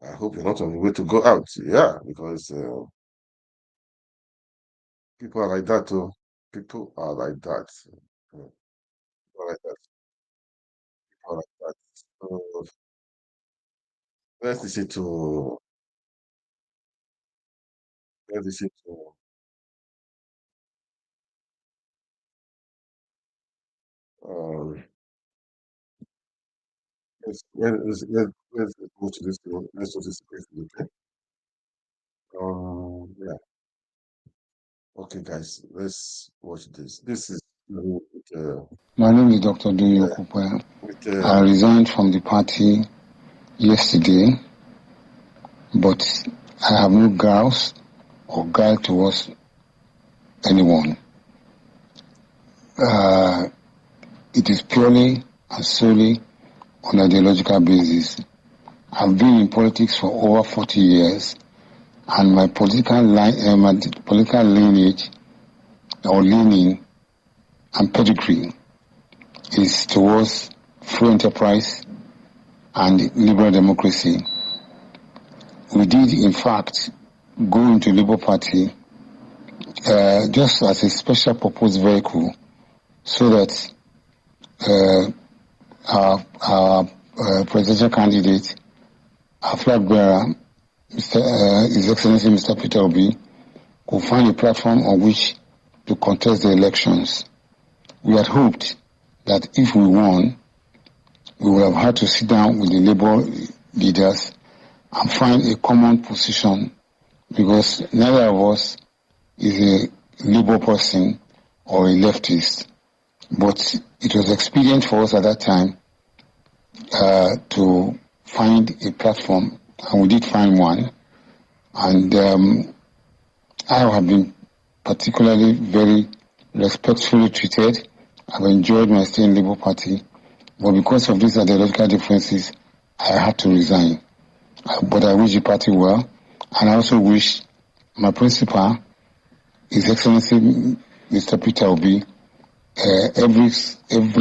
I hope you're not on the way to go out. Yeah, because people are like that. People are like that. People are like that. People are like that. So let's listen to. Let's listen to. Um, let's go to this. Let's go to this question, okay? Yeah. Okay, guys, let's watch this. This is My name is Dr. Dunyo Kupe. I resigned from the party yesterday, but I have no grounds or guile towards anyone. It is purely and solely on an ideological basis. I've been in politics for over 40 years, and my political lineage or leaning and pedigree is towards free enterprise and liberal democracy. We did, in fact, go into Labour Party just as a special purpose vehicle, so that our presidential candidate, our flag bearer, His Excellency Mr. Peter Obi, could find a platform on which to contest the elections. We had hoped that if we won, we would have had to sit down with the Labour leaders and find a common position, because neither of us is a Labour person or a leftist. But it was expedient for us at that time to find a platform, and we did find one. And I have been particularly very respectfully treated. I've enjoyed my stay in Labour Party, but because of these ideological differences, I had to resign. But I wish the party well, and I also wish my principal, His Excellency Mr. Peter Obi, every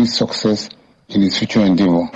success in his future endeavor.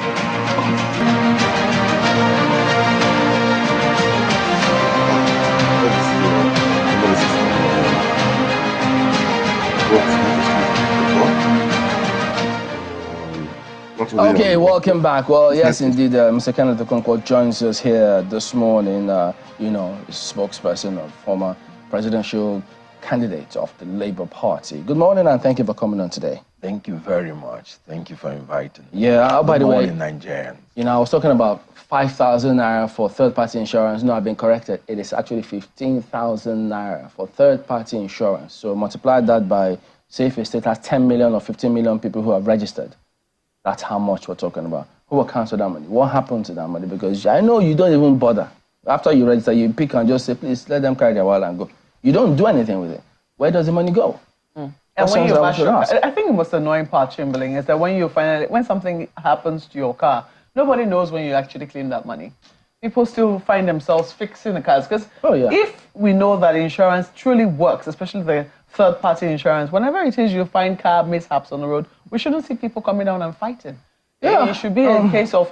Okay, welcome back. Well, yes, indeed, Mr. Kenneth Okonkwo joins us here this morning, spokesperson of former presidential candidate of the Labour Party. Good morning, and thank you for coming on today. Thank you very much. Thank you for inviting me. Yeah, by the way, Nigerian. I was talking about 5,000 naira for third-party insurance. No, I've been corrected. It is actually 15,000 naira for third-party insurance. So multiply that by, say, if a state has 10 million or 15 million people who have registered. That's how much we're talking about. Who will cancel that money? What happened to that money? Because I know you don't even bother. After you register, you pick and just say, please, let them carry their wallet and go. You don't do anything with it. Where does the money go? And when you I think the most annoying part, Chamberlain, is that when something happens to your car, nobody knows when you actually claim that money. People still find themselves fixing the cars. Because if we know that insurance truly works, especially the third-party insurance, whenever it is you find car mishaps on the road, we shouldn't see people coming down and fighting. Yeah. It should be a case of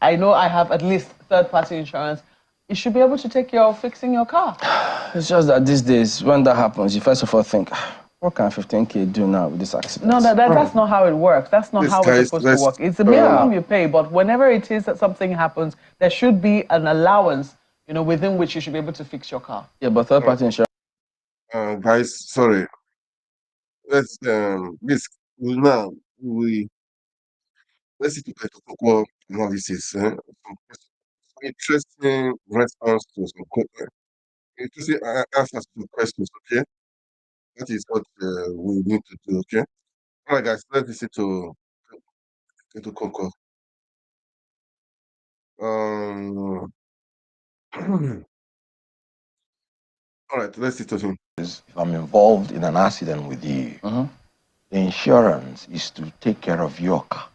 I know I have at least third-party insurance, you should be able to take care of fixing your car. It's just that these days, when that happens, you first of all think, what can 15K do now with this accident? No, that's not how it works. That's not how it's supposed to work. It's the minimum you pay, but whenever it is that something happens, there should be an allowance, within which you should be able to fix your car. Yeah, but third-party insurance. Guys, sorry. Let's let's see to analysis. Interesting response to some interesting answers to questions. Okay, that is what we need to do. Okay, all right, guys. Let's listen to Coco. All right, let's listen to him. If I'm involved in an accident with you, the insurance is to take care of your car.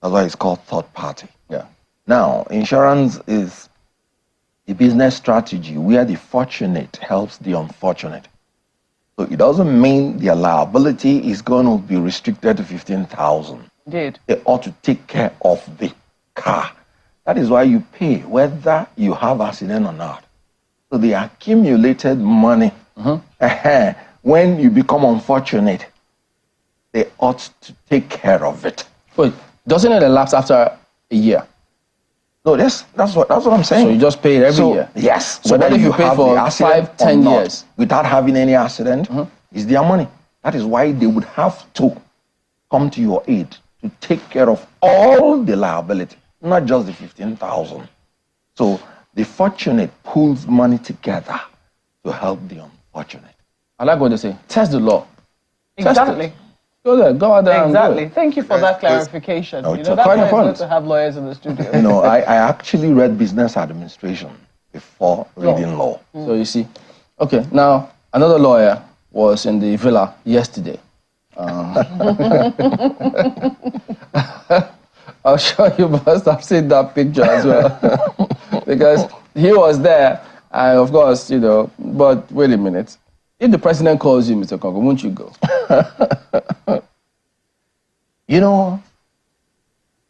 That's why it's called third party. Yeah. Now, insurance is a business strategy where the fortunate helps the unfortunate. So it doesn't mean their liability is going to be restricted to 15,000. Indeed. They ought to take care of the car. That is why you pay, whether you have accident or not. So the accumulated money, when you become unfortunate, they ought to take care of it. Wait, doesn't it elapse after a year? No, that's what I'm saying. So you just pay it every year? Yes. So what if you pay for 5-10 years? Without having any accident, it's their money. That is why they would have to come to your aid to take care of all the liability, not just the 15,000. So the fortunate pulls money together to help the unfortunate. I like what they say. Test the law. Exactly. Go there. Go out there. Exactly. Thank you for that clarification. No, that's why it's good to have lawyers in the studio. I actually read business administration before reading law. So you see. Okay, now another lawyer was in the villa yesterday. I'll show you, must have seen that picture as well. Because he was there, and of course, but wait a minute. If the president calls you, Mr. Congo, won't you go?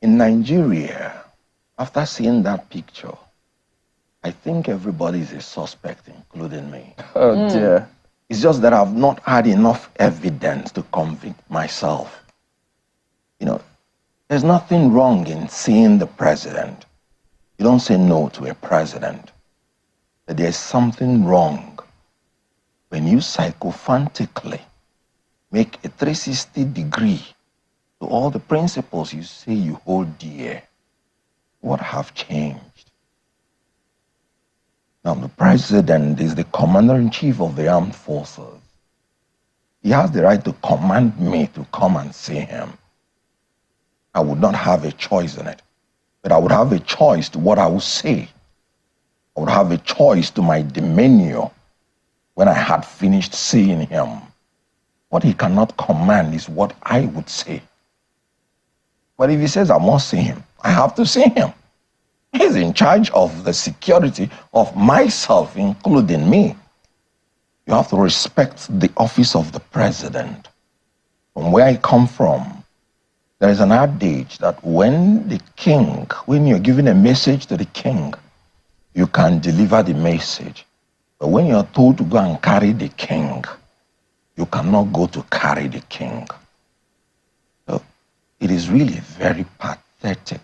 In Nigeria, after seeing that picture, I think everybody is a suspect, including me. Oh, dear. It's just that I've not had enough evidence to convict myself. There's nothing wrong in seeing the president. You don't say no to a president. But there's something wrong when you sycophantically make a 360 degree to all the principles you say you hold dear. What have changed? Now, the president is the commander-in-chief of the armed forces. He has the right to command me to come and see him. I would not have a choice in it, but I would have a choice to what I would say. I would have a choice to my demeanor when I had finished seeing him. What he cannot command is what I would say. But if he says I must see him, I have to see him. He's in charge of the security of myself, including me. You have to respect the office of the president. From where I come from, there is an adage that when you're giving a message to the king, you can deliver the message. But when you're told to go and carry the king, you cannot go to carry the king. So it is really very pathetic.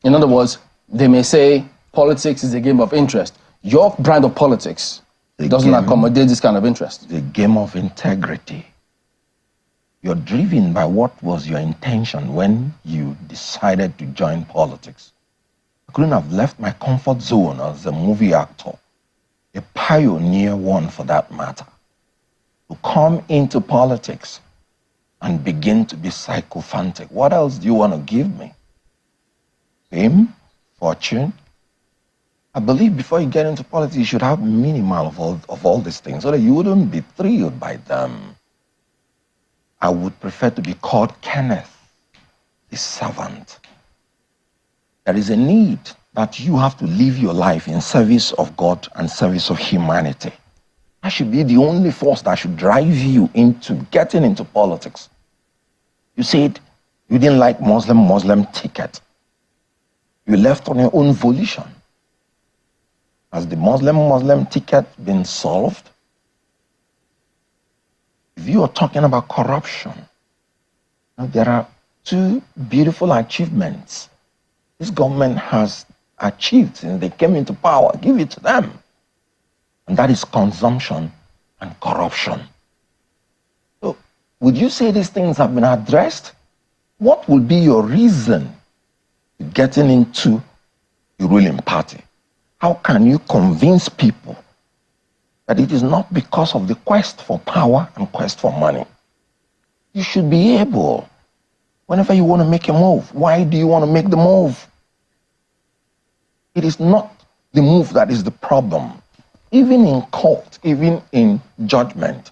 In other words, they may say politics is a game of interest. Your brand of politics doesn't accommodate this kind of interest. The game of integrity. You're driven by what was your intention when you decided to join politics. I couldn't have left my comfort zone as a movie actor, a pioneer one for that matter, to come into politics and begin to be sycophantic. What else do you want to give me? Fame? Fortune? I believe before you get into politics, you should have minimal of all these things so that you wouldn't be thrilled by them. I would prefer to be called Kenneth, the servant. There is a need that you have to live your life in service of God and service of humanity. That should be the only force that should drive you into getting into politics. You said you didn't like Muslim ticket. You left on your own volition. Has the Muslim ticket been solved? If you are talking about corruption, now there are two beautiful achievements this government has achieved since they came into power. Give it to them. And that is consumption and corruption. So, would you say these things have been addressed? What would be your reason to getting into the ruling party? How can you convince people that it is not because of the quest for power and quest for money? You should be able, whenever you want to make a move, why do you want to make the move? It is not the move that is the problem. Even in court, even in judgment,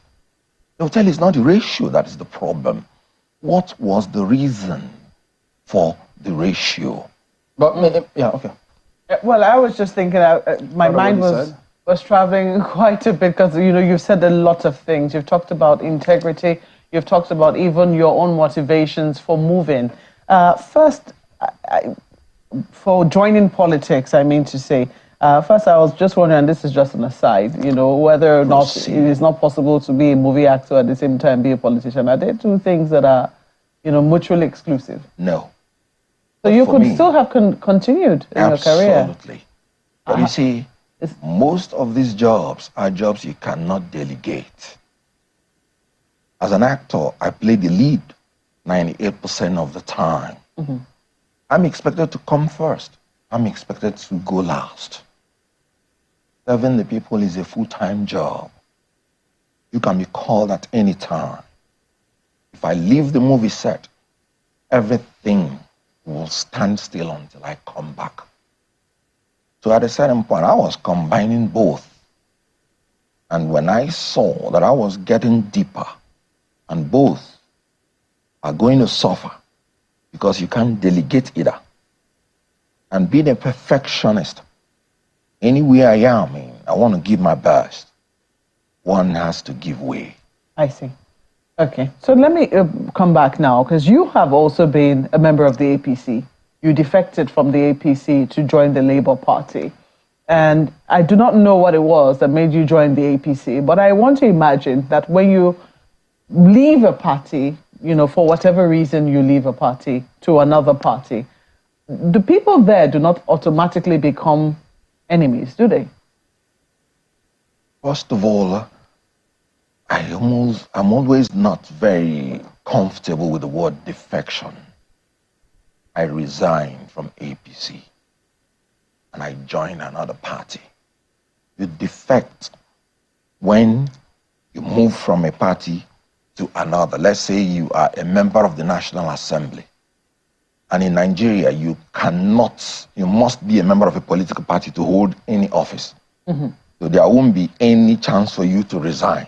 they'll tell you it's not the ratio that is the problem. What was the reason for the ratio? But, yeah, okay. Well, I was just thinking, my mind was traveling quite a bit because, you know, you've said a lot of things. You've talked about integrity. You've talked about even your own motivations for moving. First, for joining politics, I mean to say, first I was just wondering, and this is just an aside, you know, whether or not it is not possible to be a movie actor at the same time be a politician. Are there two things that are, you know, mutually exclusive? No. So you could still have continued in your career? Absolutely. But you see, most of these jobs are jobs you cannot delegate. As an actor, I play the lead 98% of the time. Mm-hmm. I'm expected to come first. I'm expected to go last. Serving the people is a full-time job. You can be called at any time. If I leave the movie set, everything will stand still until I come back. So at a certain point, I was combining both. And when I saw that I was getting deeper, and both are going to suffer because you can't delegate either. And being a perfectionist, anywhere I am, I want to give my best. One has to give way. I see. Okay, so let me come back now, because you have also been a member of the APC. You defected from the APC to join the Labour Party. And I do not know what it was that made you join the APC, but I want to imagine that when you leave a party, you know, for whatever reason you leave a party to another party, the people there do not automatically become enemies, do they? First of all, I'm always not very comfortable with the word defection. I resigned from APC and I joined another party. You defect when you move from a party to another. Let's say you are a member of the National Assembly. And in Nigeria, you must be a member of a political party to hold any office. So there won't be any chance for you to resign.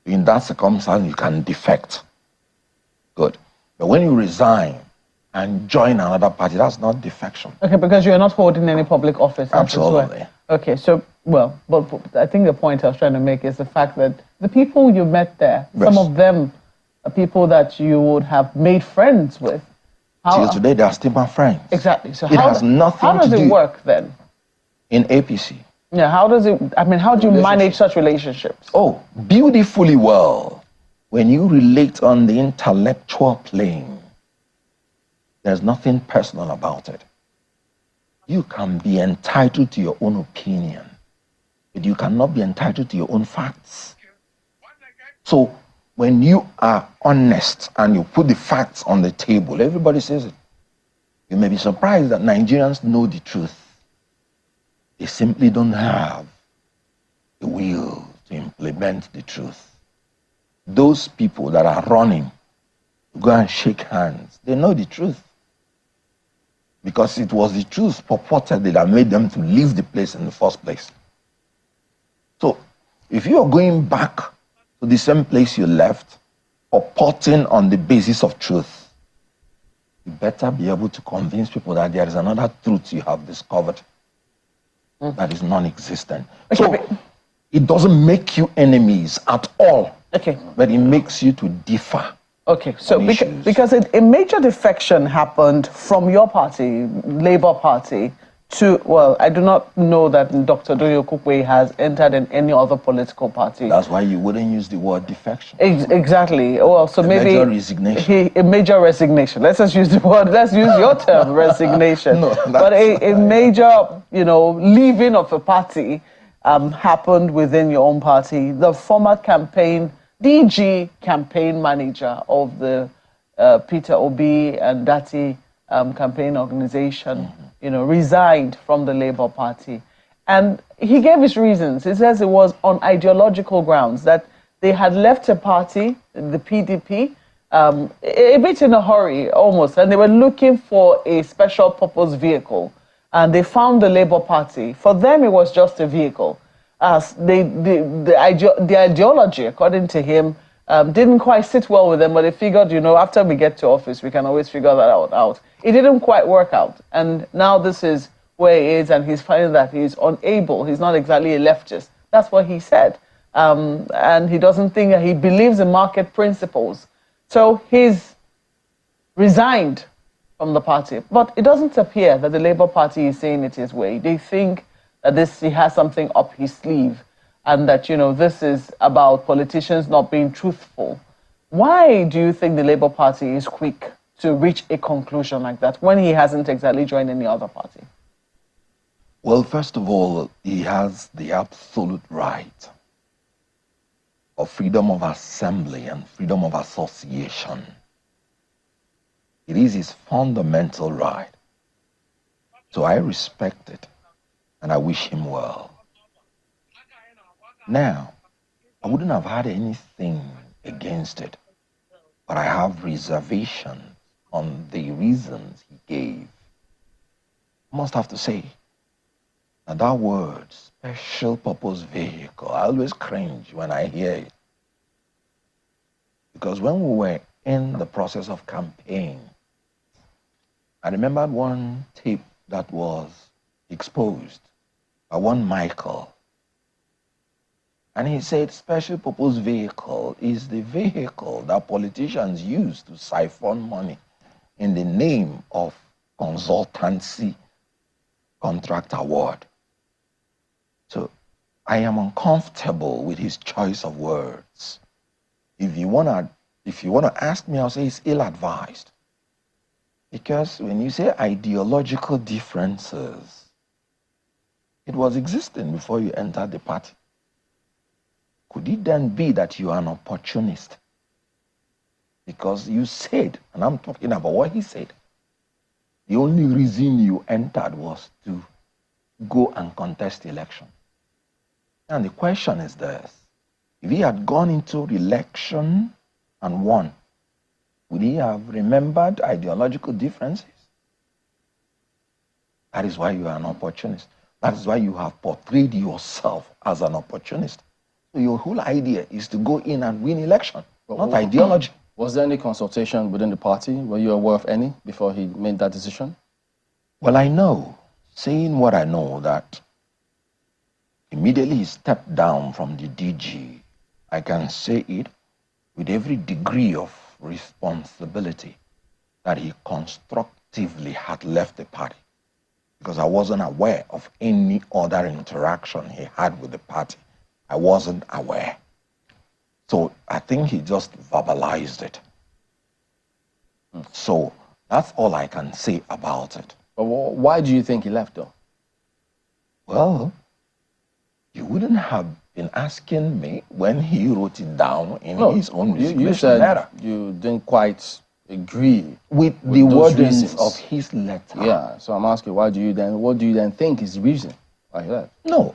In that circumstance, you can defect. Good. But when you resign and join another party, that's not defection. Okay, because you're not holding any public office. Absolutely. Okay, so, well, but I think the point I was trying to make is the fact that the people you met there, yes, some of them are people that you would have made friends with. Till today, they are still my friends. Exactly. So it has nothing how does to do it work then? In APC. Yeah, how does it, I mean, how do you manage such relationships? Oh, beautifully well. When you relate on the intellectual plane, there's nothing personal about it. You can be entitled to your own opinion, but you cannot be entitled to your own facts. So when you are honest and you put the facts on the table, everybody says it. You may be surprised that Nigerians know the truth. They simply don't have the will to implement the truth. Those people that are running to go and shake hands, they know the truth. Because it was the truth purportedly that made them to leave the place in the first place. So if you are going back to the same place you left, purporting on the basis of truth, you better be able to convince people that there is another truth you have discovered that is non-existent. Okay, so it doesn't make you enemies at all. Okay. But it makes you to differ. Okay, so because a major defection happened from your party, Labour Party, to, well, I do not know that Dr. Doyo Kukwe has entered in any other political party. That's why you wouldn't use the word defection. Exactly. Well, so maybe major resignation. A major resignation. Let's just use the word. Let's use your term, resignation. No, but a major, leaving of a party happened within your own party. The former DG campaign manager of the Peter Obi and Dati campaign organization, resigned from the Labour Party. And he gave his reasons. He says it was on ideological grounds, that they had left a party, the PDP, a bit in a hurry, almost, and they were looking for a special purpose vehicle. And they found the Labour Party. For them, it was just a vehicle. The ideology, according to him, didn't quite sit well with them, but they figured, after we get to office, we can always figure that out. It didn't quite work out. And now this is where he is, and he's finding that he's unable. He's not exactly a leftist. That's what he said. And he doesn't think that he believes in market principles. So he's resigned from the party. But it doesn't appear that the Labour Party is saying it his way. They think that he has something up his sleeve, and that, this is about politicians not being truthful. Why do you think the Labour Party is quick to reach a conclusion like that when he hasn't exactly joined any other party? Well, first of all, he has the absolute right of freedom of assembly and freedom of association. It is his fundamental right. So I respect it, and I wish him well. Now, I wouldn't have had anything against it, but I have reservations on the reasons he gave. I must have to say, now that word, special purpose vehicle, I always cringe when I hear it. Because when we were in the process of campaign, I remembered one tape that was exposed by one Michael. And he said special purpose vehicle is the vehicle that politicians use to siphon money in the name of consultancy contract award. So I am uncomfortable with his choice of words. If you wanna ask me, I'll say it's ill-advised. Because when you say ideological differences, it was existing before you entered the party. could it then be that you are an opportunist? Because you said, and I'm talking about what he said, the only reason you entered was to go and contest the election. And the question is this: if he had gone into the election and won, would he have remembered ideological differences? That is why you are an opportunist. That is why you have portrayed yourself as an opportunist. So your whole idea is to go in and win election, not ideology. Was there any consultation within the party? Were you aware of any before he made that decision? Well, I know, saying what I know, that immediately he stepped down from the DG, I can say it with every degree of responsibility, that he constructively had left the party, because I wasn't aware of any other interaction he had with the party. I wasn't aware. So I think he just verbalized it. So that's all I can say about it. But why do you think he left, though? Well, you wouldn't have been asking me when he wrote it down in his own resignation you said letter. You didn't quite agree with the wordings of his letter. Yeah, so I'm asking, what do you then think is the reason why he left? No,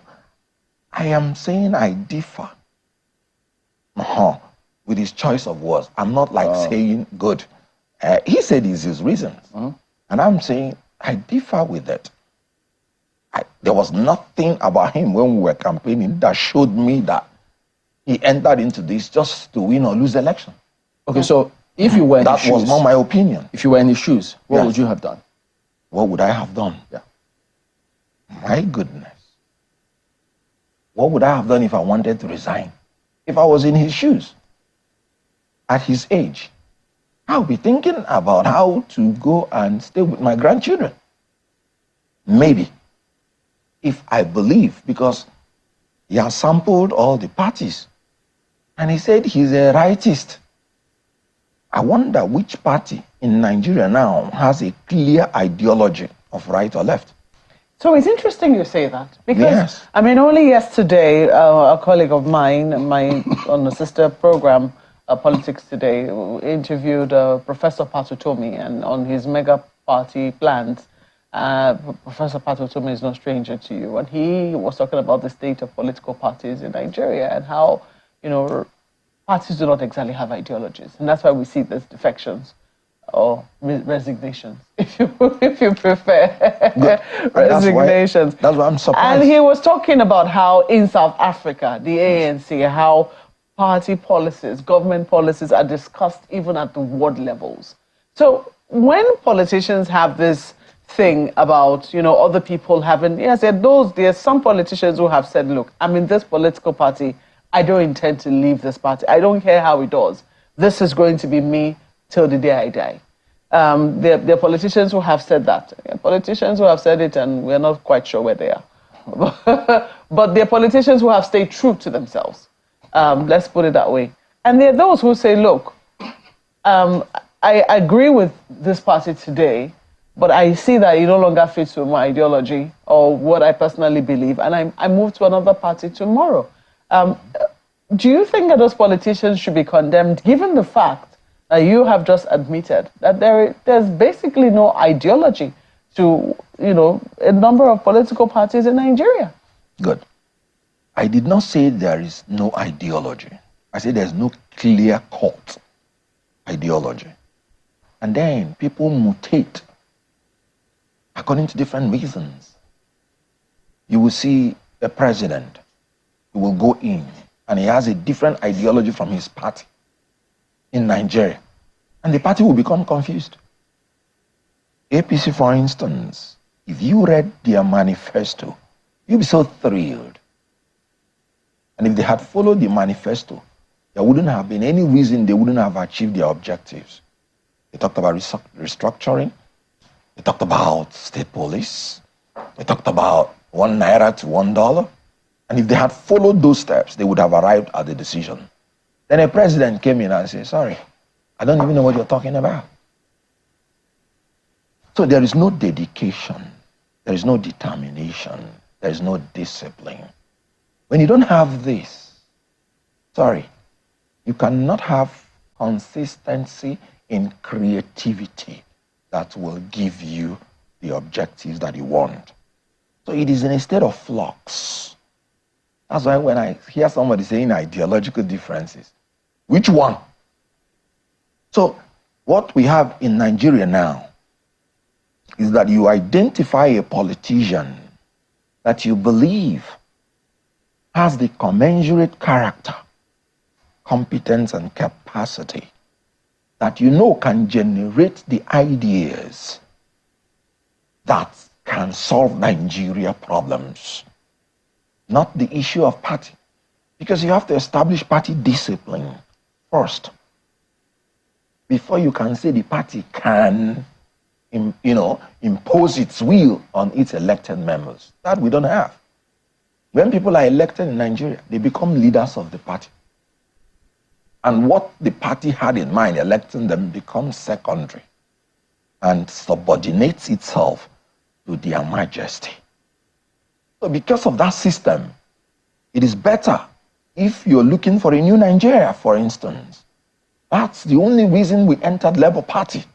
I am saying I differ with his choice of words. I'm not like saying good. He said it's his reasons. And I'm saying I differ with it. There was nothing about him when we were campaigning that showed me that he entered into this just to win or lose election. Okay, so if you were in his shoes, that was not my opinion. If you were in his shoes, what would you have done? What would I have done? Yeah. My goodness. What would I have done if I wanted to resign? If I was in his shoes, at his age, I would be thinking about how to go and stay with my grandchildren. Maybe. If I believe, because he has sampled all the parties, and he said he's a rightist. I wonder which party in Nigeria now has a clear ideology of right or left. So it's interesting you say that, because, I mean, only yesterday, a colleague of mine, on the sister program, Politics Today, interviewed Professor Patutomi, and on his mega party plans. Professor Patutomi is no stranger to you, and he was talking about the state of political parties in Nigeria and how, parties do not exactly have ideologies, and that's why we see these defections or resignations, if you prefer. Resignations. That's why I'm surprised. And he was talking about how in South Africa, the ANC, how party policies, government policies are discussed even at the ward levels. So when politicians have this thing about, other people having, there's some politicians who have said, look, I'm in this political party, I don't intend to leave this party. I don't care how it does. This is going to be me till the day I die. There are politicians who have said that. Politicians who have said it, and we're not quite sure where they are. But there are politicians who have stayed true to themselves. Let's put it that way. And there are those who say, look, I agree with this party today, but I see that it no longer fits with my ideology or what I personally believe, and I move to another party tomorrow. Do you think that those politicians should be condemned, given the fact that you have just admitted that there's basically no ideology to, a number of political parties in Nigeria? Good. I did not say there is no ideology. I said there's no clear-cut ideology. And then people mutate according to different reasons. You will see a president who will go in and he has a different ideology from his party in Nigeria. And the party will become confused. APC, for instance, if you read their manifesto, you'll be so thrilled. And if they had followed the manifesto, there wouldn't have been any reason they wouldn't have achieved their objectives. They talked about restructuring. They talked about state police. They talked about 1 naira to $1. And if they had followed those steps, they would have arrived at the decision. Then a president came in and said, sorry, I don't even know what you're talking about. So there is no dedication. There is no determination. There is no discipline. When you don't have this, Sorry. You cannot have consistency in creativity that will give you the objectives that you want. So it is in a state of flux. That's why when I hear somebody saying ideological differences, which one? So what we have in Nigeria now is that you identify a politician that you believe has the commensurate character, competence, and capacity that you know can generate the ideas that can solve Nigeria problems, not the issue of party. Because you have to establish party discipline first before you can say the party can, impose its will on its elected members. That we don't have. When people are elected in Nigeria, they become leaders of the party. And what the party had in mind electing them becomes secondary and subordinates itself to their majesty. So because of that system, it is better if you're looking for a new Nigeria, for instance. That's the only reason we entered Labour Party,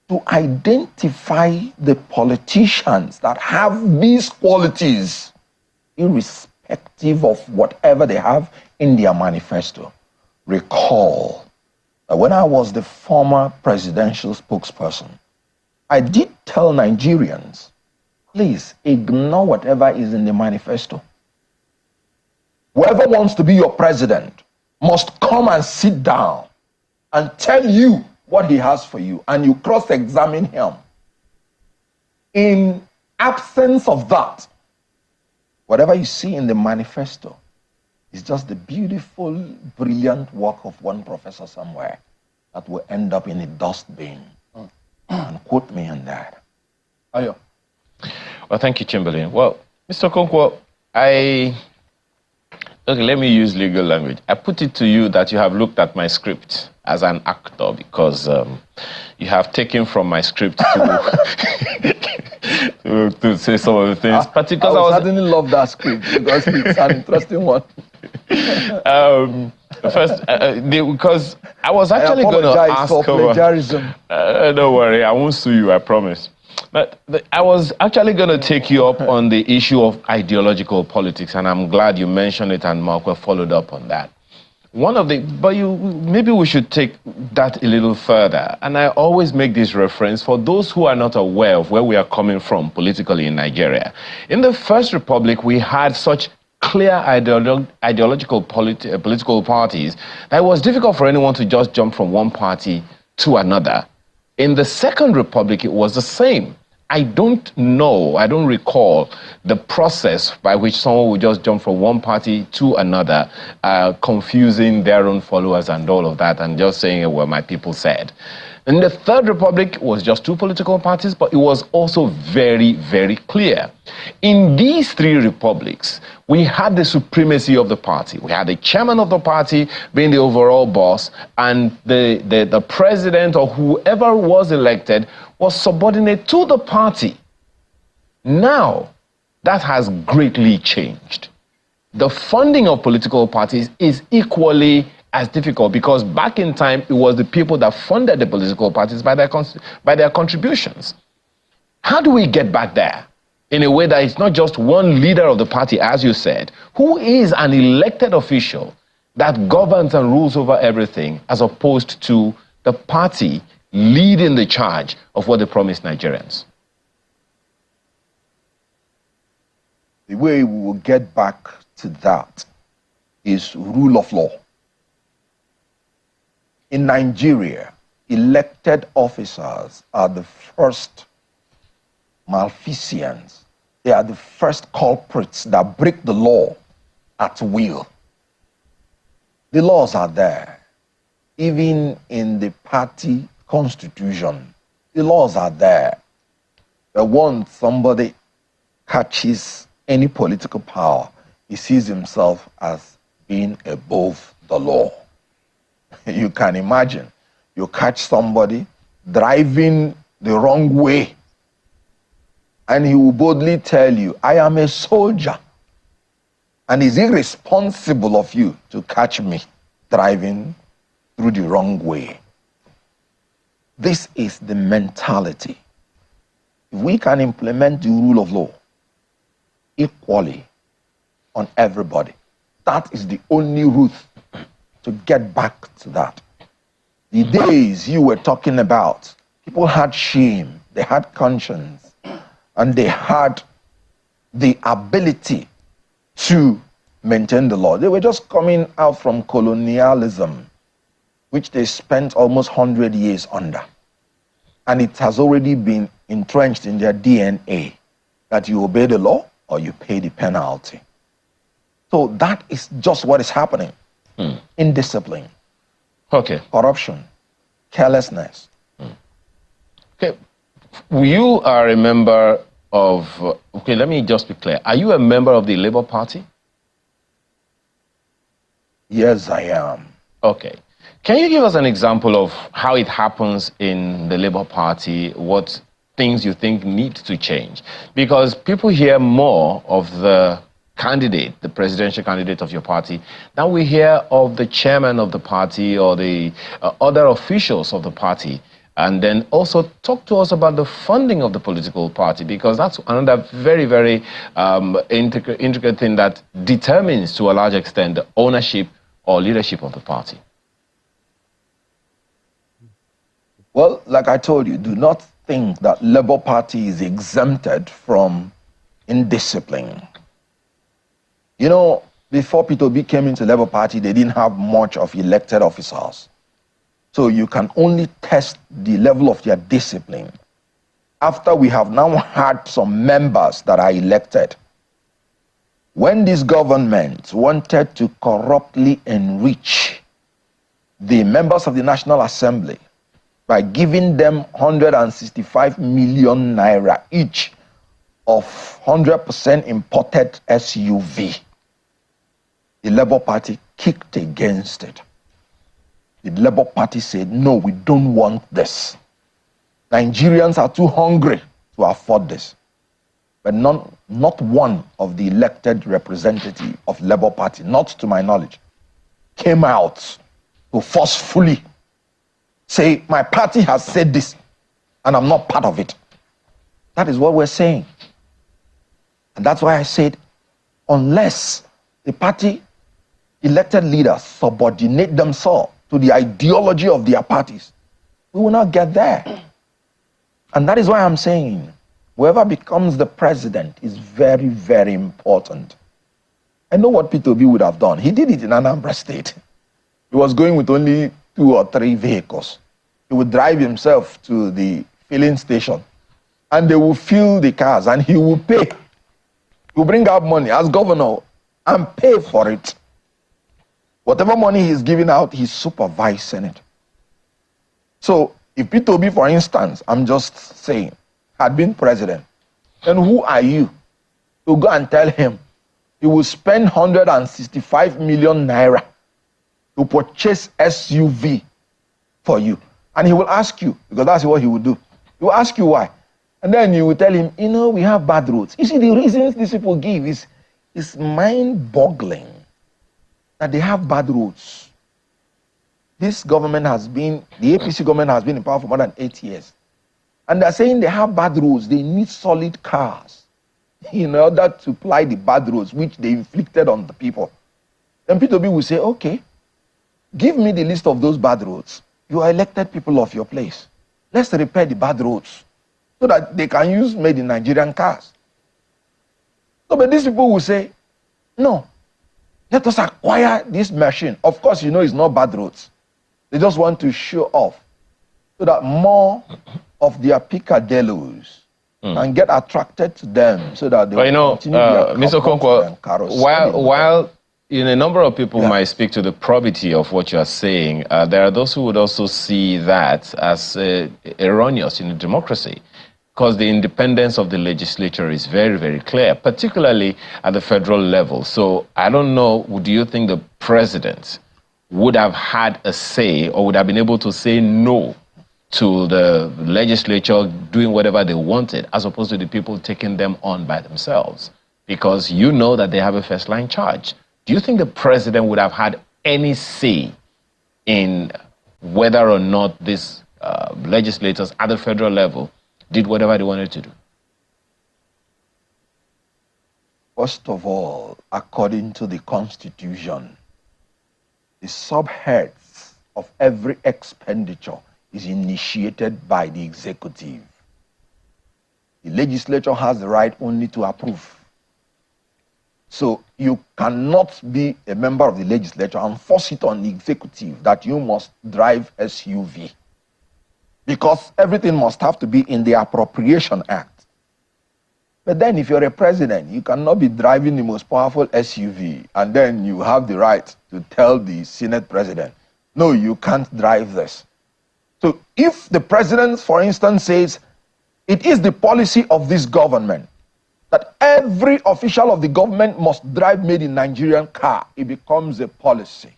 to identify the politicians that have these qualities, irrespective of whatever they have in their manifesto. Recall that when I was the former presidential spokesperson, I did tell Nigerians, please ignore whatever is in the manifesto. Whoever wants to be your president must come and sit down and tell you what he has for you, and you cross-examine him. In absence of that, whatever you see in the manifesto is just the beautiful, brilliant work of one professor somewhere that will end up in a dustbin. And quote me on that. Ayo. Well, thank you, Chamberlain. Well, Mr. Okonkwo, okay, let me use legal language. I put it to you that you have looked at my script as an actor because you have taken from my script to say some of the things. Particularly, I suddenly love that script because it's an interesting one. First, because I was actually going to ask for plagiarism. Don't worry, I won't sue you, I promise. But I was actually going to take you up on the issue of ideological politics, and I'm glad you mentioned it and Marco followed up on that. Maybe we should take that a little further. And I always make this reference for those who are not aware of where we are coming from politically in Nigeria. In the First Republic, we had such clear ideological political parties that it was difficult for anyone to just jump from one party to another. In the Second Republic, it was the same. I don't recall the process by which someone would just jump from one party to another, confusing their own followers and all of that, and just saying, well, my people said. In the Third Republic, it was just two political parties, but it was also very, very clear. In these three republics, we had the supremacy of the party. We had the chairman of the party being the overall boss, and the president or whoever was elected was subordinate to the party. Now, that has greatly changed. The funding of political parties is equally as difficult because back in time, it was the people that funded the political parties by their contributions. How do we get back there? In a way that it's not just one leader of the party, as you said, who is an elected official that governs and rules over everything, as opposed to the party leading the charge of what they promised Nigerians. The way we will get back to that is rule of law. In Nigeria, elected officers are the first malfeasants. They are the first culprits that break the law at will. The laws are there. Even in the party constitution, the laws are there. But once somebody catches any political power, he sees himself as being above the law. You can imagine, you catch somebody driving the wrong way, and he will boldly tell you, I am a soldier. And it's irresponsible of you to catch me driving through the wrong way. This is the mentality. If we can implement the rule of law equally on everybody, that is the only route to get back to that. The days you were talking about, people had shame, they had conscience, and they had the ability to maintain the law. They were just coming out from colonialism, which they spent almost 100 years under. And it has already been entrenched in their DNA that you obey the law or you pay the penalty. So that is just what is happening. Indiscipline. Okay. Corruption. Carelessness. Okay. You are a member of, okay, let me just be clear. Are you a member of the Labour Party? Yes, I am. Okay. Can you give us an example of how it happens in the Labour Party, what things you think need to change? Because people hear more of the candidate, the presidential candidate of your party, than we hear of the chairman of the party or the other officials of the party. And then also talk to us about the funding of the political party, because that's another very, very intricate thing that determines to a large extent the ownership or leadership of the party. Well, like I told you, do not think that Labour Party is exempted from indiscipline. You know, before Peter Obi came into Labour Party, they didn't have much of elected officers. So you can only test the level of their discipline after we have now had some members that are elected. When this government wanted to corruptly enrich the members of the National Assembly by giving them 165 million naira each of 100% imported SUV, the Labour Party kicked against it. The Labour Party said, no, we don't want this. Nigerians are too hungry to afford this. But not one of the elected representatives of Labour Party, not to my knowledge, came out to forcefully say, my party has said this, and I'm not part of it. That is what we're saying. And that's why I said, unless the party elected leaders subordinate themselves to the ideology of their parties, we will not get there. And that is why I'm saying, whoever becomes the president is very, very important. I know what Peter Obi would have done. He did it in Anambra State. He was going with only 2 or 3 vehicles. He would drive himself to the filling station, and they will fill the cars, and he will pay. He will bring out money as governor and pay for it. Whatever money he's giving out, he's supervising it. So if Peter Obi, for instance, I'm just saying, had been president, then who are you to go and tell him he will spend 165 million naira to purchase SUV for you? And he will ask you, because that's what he will do. He will ask you why. And then you will tell him, you know, we have bad roads. You see, the reasons these people give is mind-boggling. That they have bad roads. This government has been, the APC government has been in power for more than 8 years. And they're saying they have bad roads, they need solid cars in order to ply the bad roads which they inflicted on the people. Then Peter Obi will say, okay, give me the list of those bad roads. You are elected people of your place. Let's repair the bad roads so that they can use made in Nigerian cars. So, but these people will say, no, let us acquire this machine. Of course, you know it's not bad roads. They just want to show off so that more of their picadillos can get attracted to them so that they will continue their Mr. Okonkwo, while a number of people might speak to the probity of what you are saying, there are those who would also see that as erroneous in a democracy, because the independence of the legislature is very, very clear, particularly at the federal level. So I don't know, do you think the president would have had a say or would have been able to say no to the legislature doing whatever they wanted, as opposed to the people taking them on by themselves? because you know that they have a first-line charge. Do you think the president would have had any say in whether or not these legislators at the federal level did whatever they wanted to do? First of all, according to the Constitution, the subheads of every expenditure is initiated by the executive. The legislature has the right only to approve. So you cannot be a member of the legislature and force it on the executive that you must drive SUV, because everything must have to be in the Appropriation Act. But then if you're a president, you cannot be driving the most powerful SUV and then you have the right to tell the Senate president, no, you can't drive this. So if the president, for instance, says, it is the policy of this government that every official of the government must drive made in Nigerian car, it becomes a policy.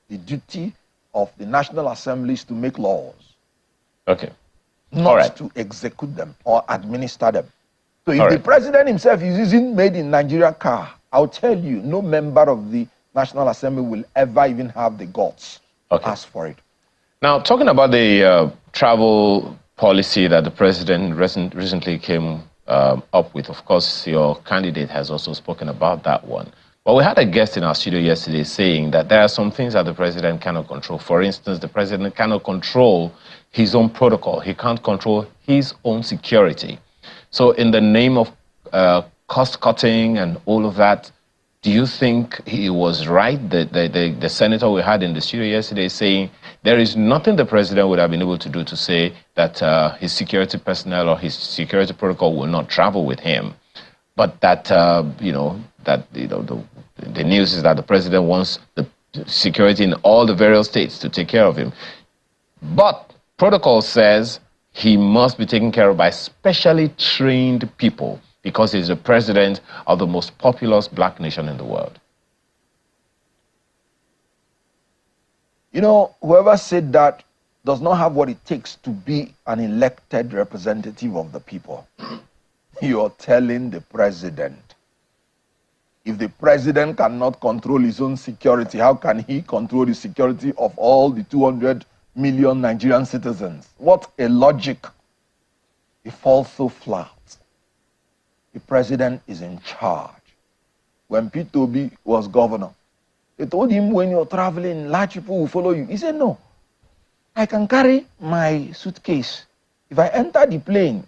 The duty of the National Assembly is to make laws. Okay. Not to execute them or administer them. So if the president himself is using made in Nigeria car, I'll tell you, no member of the National Assembly will ever even have the guts to ask for it. Now, talking about the travel policy that the president recently came up with, of course, your candidate has also spoken about that one. But we had a guest in our studio yesterday saying that there are some things that the president cannot control. For instance, the president cannot control his own protocol. He can't control his own security. So in the name of cost cutting and all of that, do you think he was right? The senator we had in the studio yesterday saying there is nothing the president would have been able to do to say that his security personnel or his security protocol will not travel with him, but that the news is that the president wants the security in all the various states to take care of him. But protocol says he must be taken care of by specially trained people because he's the president of the most populous black nation in the world. You know, whoever said that does not have what it takes to be an elected representative of the people. You're telling the president. If the president cannot control his own security, how can he control the security of all the 200 million Nigerian citizens? What a logic. It falls so flat. The president is in charge. When Peter Obi was governor, they told him, when you're traveling, large people will follow you. He said, no, I can carry my suitcase. If I enter the plane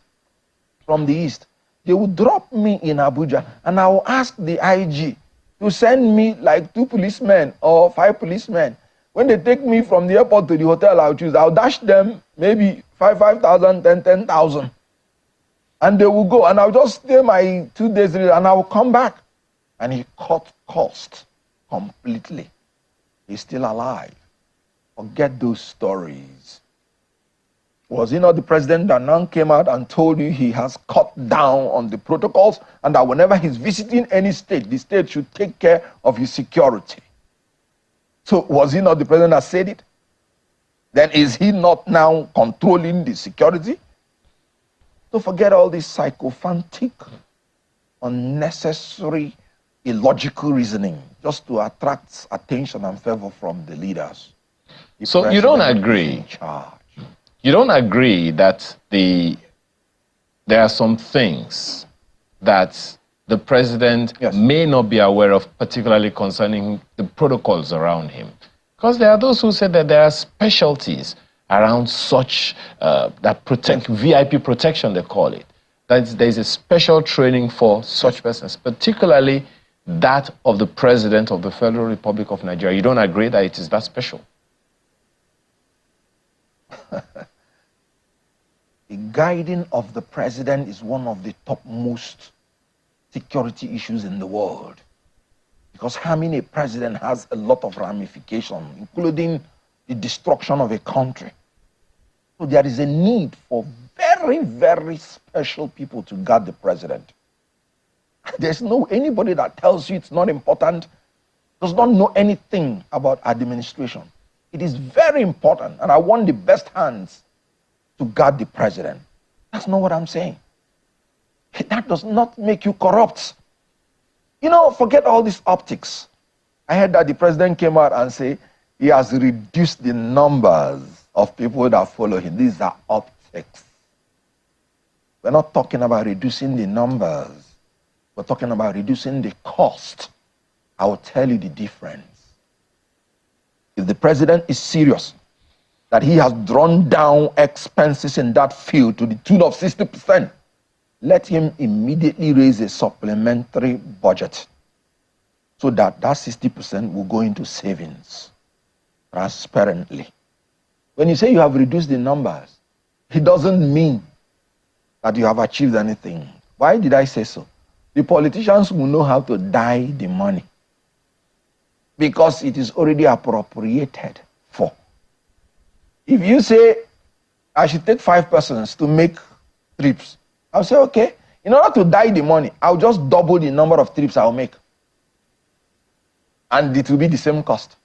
from the east, they will drop me in Abuja and I will ask the IG to send me like 2 policemen or 5 policemen. When they take me from the airport to the hotel, I'll dash them maybe 5,000, 10,000. And they will go and I'll just stay my 2 days and I will come back. And he cut cost completely. He's still alive. Forget those stories. Was he not the president that now came out and told you he has cut down on the protocols and that whenever he's visiting any state, the state should take care of his security? So was he not the president that said it? Then is he not now controlling the security? So forget all this sycophantic, unnecessary, illogical reasoning just to attract attention and favor from the leaders. So you don't agree? You don't agree that there are some things that the president may not be aware of, particularly concerning the protocols around him? Because there are those who say that there are specialties around such, that protect, VIP protection they call it. That there's a special training for such persons, particularly that of the President of the Federal Republic of Nigeria. You don't agree that it is that special? The guiding of the president is one of the topmost security issues in the world. Because harming a president has a lot of ramifications, including the destruction of a country. So there is a need for very, very special people to guard the president. There's anybody that tells you it's not important, does not know anything about administration. It is very important, and I want the best hands to guard the president. That's not what I'm saying. That does not make you corrupt. You know, forget all these optics. I heard that the president came out and said he has reduced the numbers of people that follow him. These are optics. We're not talking about reducing the numbers. We're talking about reducing the cost. I will tell you the difference. If the president is serious that he has drawn down expenses in that field to the tune of 60%, let him immediately raise a supplementary budget so that that 60% will go into savings transparently. When you say you have reduced the numbers, it doesn't mean that you have achieved anything. Why did I say so? The politicians will know how to die the money because it is already appropriated for. If you say, I should take 5 persons to make trips, I'll say, okay, in order to die the money, I'll just double the number of trips I'll make. And it will be the same cost.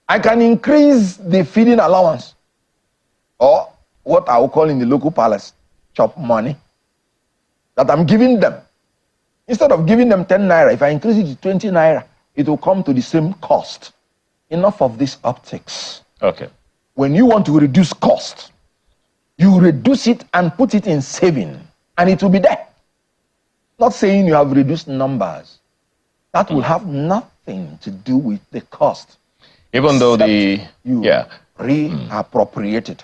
I can increase the feeding allowance, or what I will call in the local palace, chop money, that I'm giving them. Instead of giving them 10 naira, if I increase it to 20 naira, it will come to the same cost. Enough of these optics. Okay. When you want to reduce cost, you reduce it and put it in saving, and it will be there. Not saying you have reduced numbers. That will have nothing to do with the cost. Even though the reappropriated.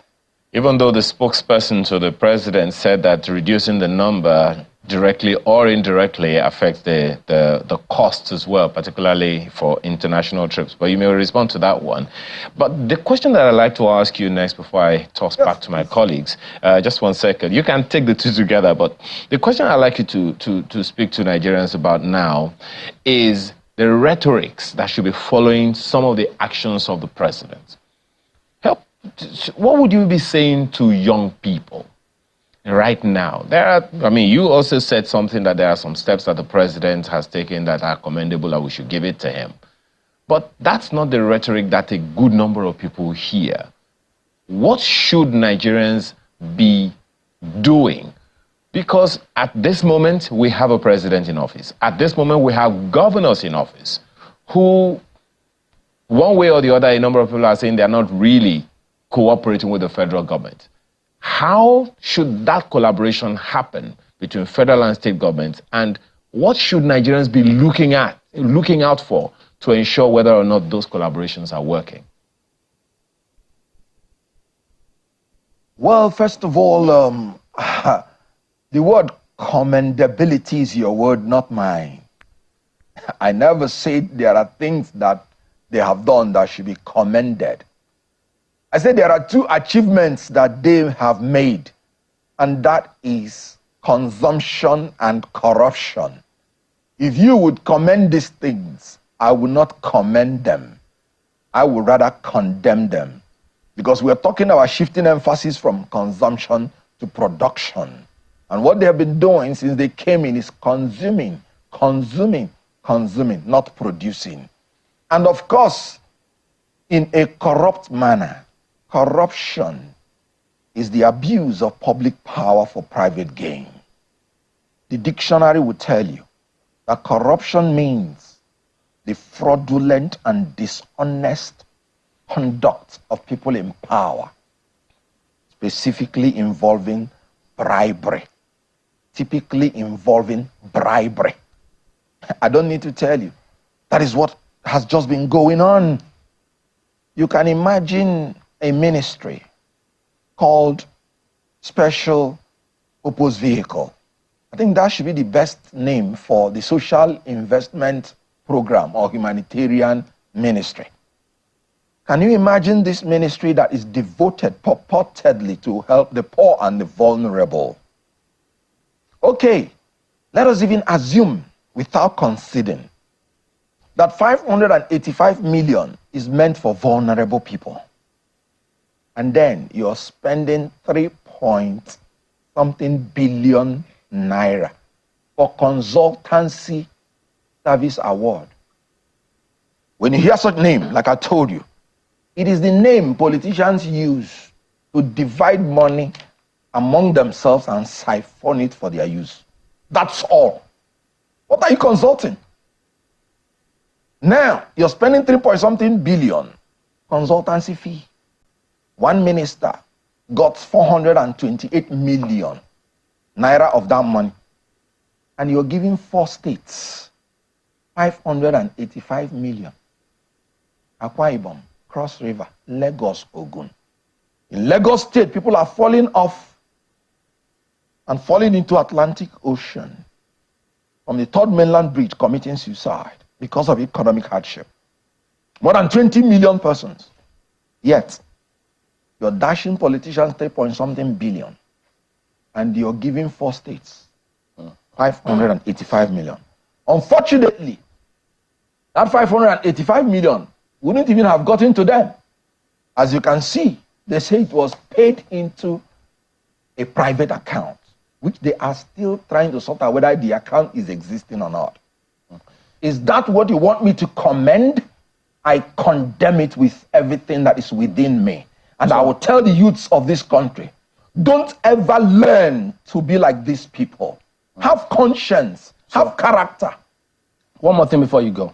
Even though the spokesperson to the president said that reducing the number directly or indirectly affects the costs as well, particularly for international trips. But you may respond to that one. But the question that I'd like to ask you next before I toss back to my colleagues, just 1 second. You can take the two together, but the question I'd like you to speak to Nigerians about now is the rhetorics that should be following some of the actions of the president. What would you be saying to young people right now? You also said something that there are some steps that the president has taken that are commendable and we should give it to him. But that's not the rhetoric that a good number of people hear. What should Nigerians be doing? Because at this moment, we have a president in office. At this moment, we have governors in office who, one way or the other, a number of people are saying they're not really cooperating with the federal government. How should that collaboration happen between federal and state governments, and what should Nigerians be looking out for to ensure whether or not those collaborations are working? Well, first of all, the word commendability is your word, not mine. I never said there are things that they have done that should be commended. I said there are 2 achievements that they have made, and that is consumption and corruption. If you would commend these things, I would not commend them. I would rather condemn them, because we're talking about shifting emphasis from consumption to production. And what they have been doing since they came in is consuming, not producing. And of course, in a corrupt manner. Corruption is the abuse of public power for private gain. The dictionary will tell you that corruption means the fraudulent and dishonest conduct of people in power, specifically involving bribery, typically involving bribery. I don't need to tell you, that is what has just been going on. You can imagine a ministry called Special Purpose Vehicle. I think that should be the best name for the social investment program or humanitarian ministry. Can you imagine this ministry that is devoted purportedly to help the poor and the vulnerable? Okay, let us even assume, without conceding, that 585 million is meant for vulnerable people. And then you're spending 3-point-something billion naira for consultancy service award. When you hear such name, like I told you, it is the name politicians use to divide money among themselves and siphon it for their use. That's all. What are you consulting? Now, you're spending 3-point-something billion consultancy fee. One minister got 428 million naira of that money. And you're giving 4 states 585 million. Akwa Ibom, Cross River, Lagos, Ogun. In Lagos State, people are falling off and falling into Atlantic Ocean from the third mainland bridge committing suicide because of economic hardship. More than 20 million persons. Yet, you're dashing politicians 3-point-something billion and you're giving 4 states 585 million. Unfortunately, that 585 million wouldn't even have gotten to them. As you can see, they say it was paid into a private account, which they are still trying to sort out whether the account is existing or not. Is that what you want me to commend? I condemn it with everything that is within me. And I will tell the youths of this country, don't ever learn to be like these people. Have conscience, have character. One more thing before you go.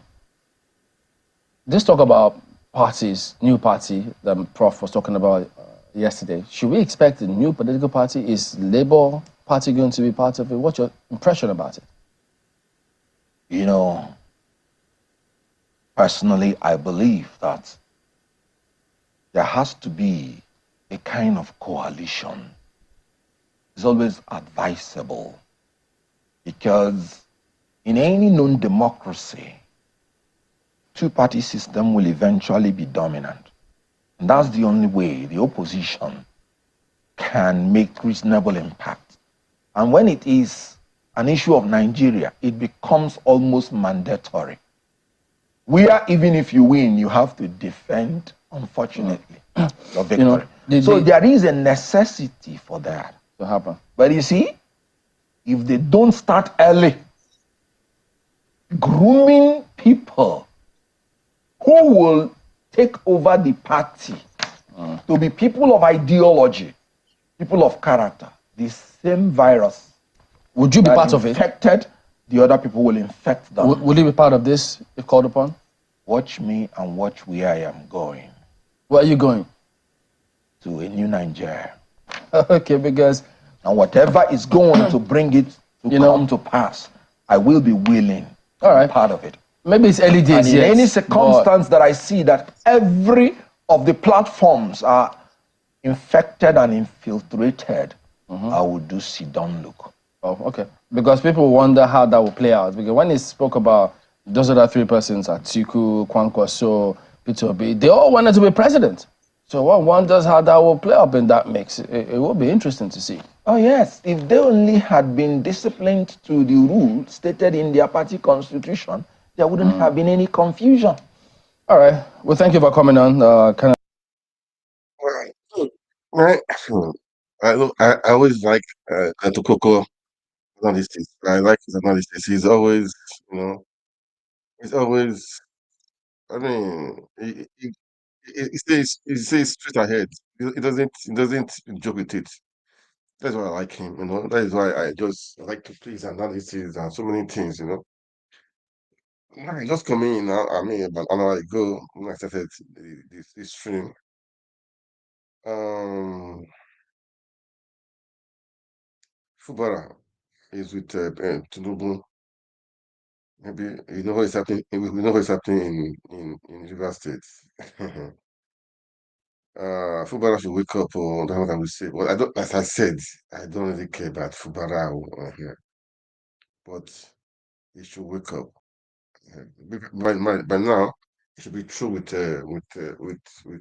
This talk about parties, new party that Prof was talking about yesterday. Should we expect a new political party? Is Labour Party going to be part of it? What's your impression about it? You know, personally, I believe that there has to be a kind of coalition. It's always advisable because in any known democracy, two-party system will eventually be dominant. And that's the only way the opposition can make reasonable impact. And when it is an issue of Nigeria, it becomes almost mandatory. Where even if you win, you have to defend, unfortunately, your victory. So there is a necessity for that to happen. But you see, if they don't start early, grooming people who will take over the party to be people of ideology, people of character, the same virus. Would you be part of it? Infected, the other people will infect them. Will you be part of this if called upon? Watch me and watch where I am going. Where are you going? To a new Nigeria. Okay, because... And whatever is going to bring it to come to pass, I will be willing to be part of it. Maybe it's early days, and in any circumstance that I see that every of the platforms are infected and infiltrated, I will do sit-down look. Oh, okay. Because people wonder how that will play out. Because when he spoke about those other 3 persons, Atiku, Kwankwaso, Peter Obi, they all wanted to be president. So one wonders how that will play up in that mix. It will be interesting to see. Oh yes, if they only had been disciplined to the rules stated in their party constitution, there wouldn't have been any confusion. All right. Well, thank you for coming on. I always like Atokoko analysis. I like his analysis. He's always, he's always. I mean, he stays straight ahead. He doesn't joke with it. That's why I like him. That is why I just like to play his analysis and so many things. I just come in now. I mean, about an hour ago when I started this stream. Fubara is with Tinubu. Maybe you know what is happening. We know what is happening in River State. Fubara should wake up. Or that's what I will say. Well, I don't. As I said, I don't really care about Fubara here, but he should wake up. By now, it should be true with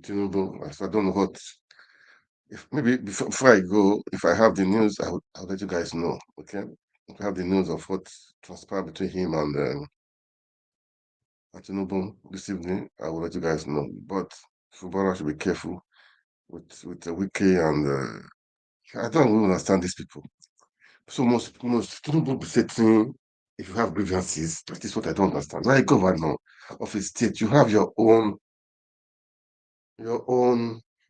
Tinubu. So I don't know what. If maybe before I go, if I have the news, I'll let you guys know. Okay, if I have the news of what transpired between him and Tinubu this evening, I will let you guys know. But Fubara should be careful with the Wiki and I don't really understand these people. So most Tinubu be saying if you have grievances, that is what I don't understand. Like governor of a state, you have your own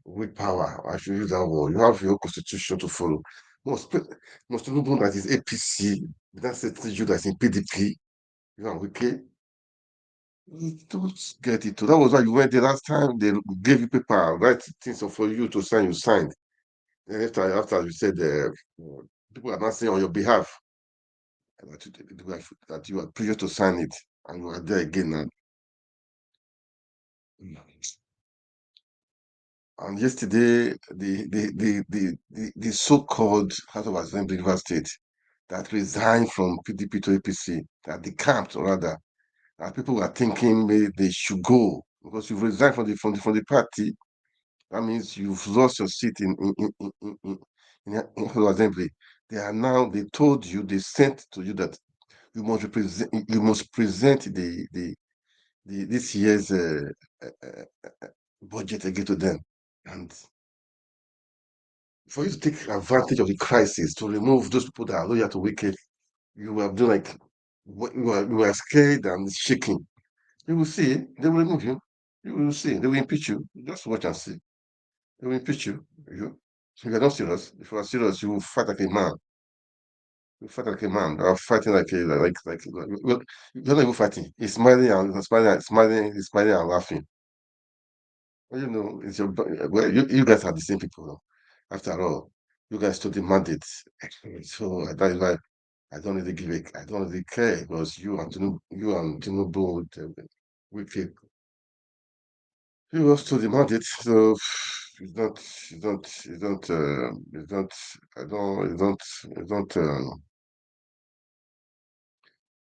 willpower. I should use that word. You have your constitution to follow. Most Tinubu that is APC, that's a you that's in PDP. You are wicked. You don't get it. That was why you went there last time. They gave you paper, write things for you to sign. You signed. And after you said people are not saying on your behalf that you are privileged to sign it, and you are there again now. And yesterday, the so-called House of Assembly River State that resigned from PDP to APC, that decamped rather, and people were thinking maybe they should go because you've resigned from the party. That means you've lost your seat in House of Assembly. They told you, they sent to you that you must present this year's budget again to them. And for you to take advantage of the crisis to remove those people that are loyal to wicked, you have done like you were scared and shaking. You will see, they will remove you. You will see, they will impeach you. Just watch and see. They will impeach you. So if you're not serious, if you are serious, you will fight like a man. You fight like a man. I'm fighting well, you're not even fighting. He's smiling and laughing. Well, it's you guys are the same people. Though. After all, you guys took the mandate. So that is why I don't really I don't really care because you and Tinubu wicked. You also took the mandate. So it's not, I don't,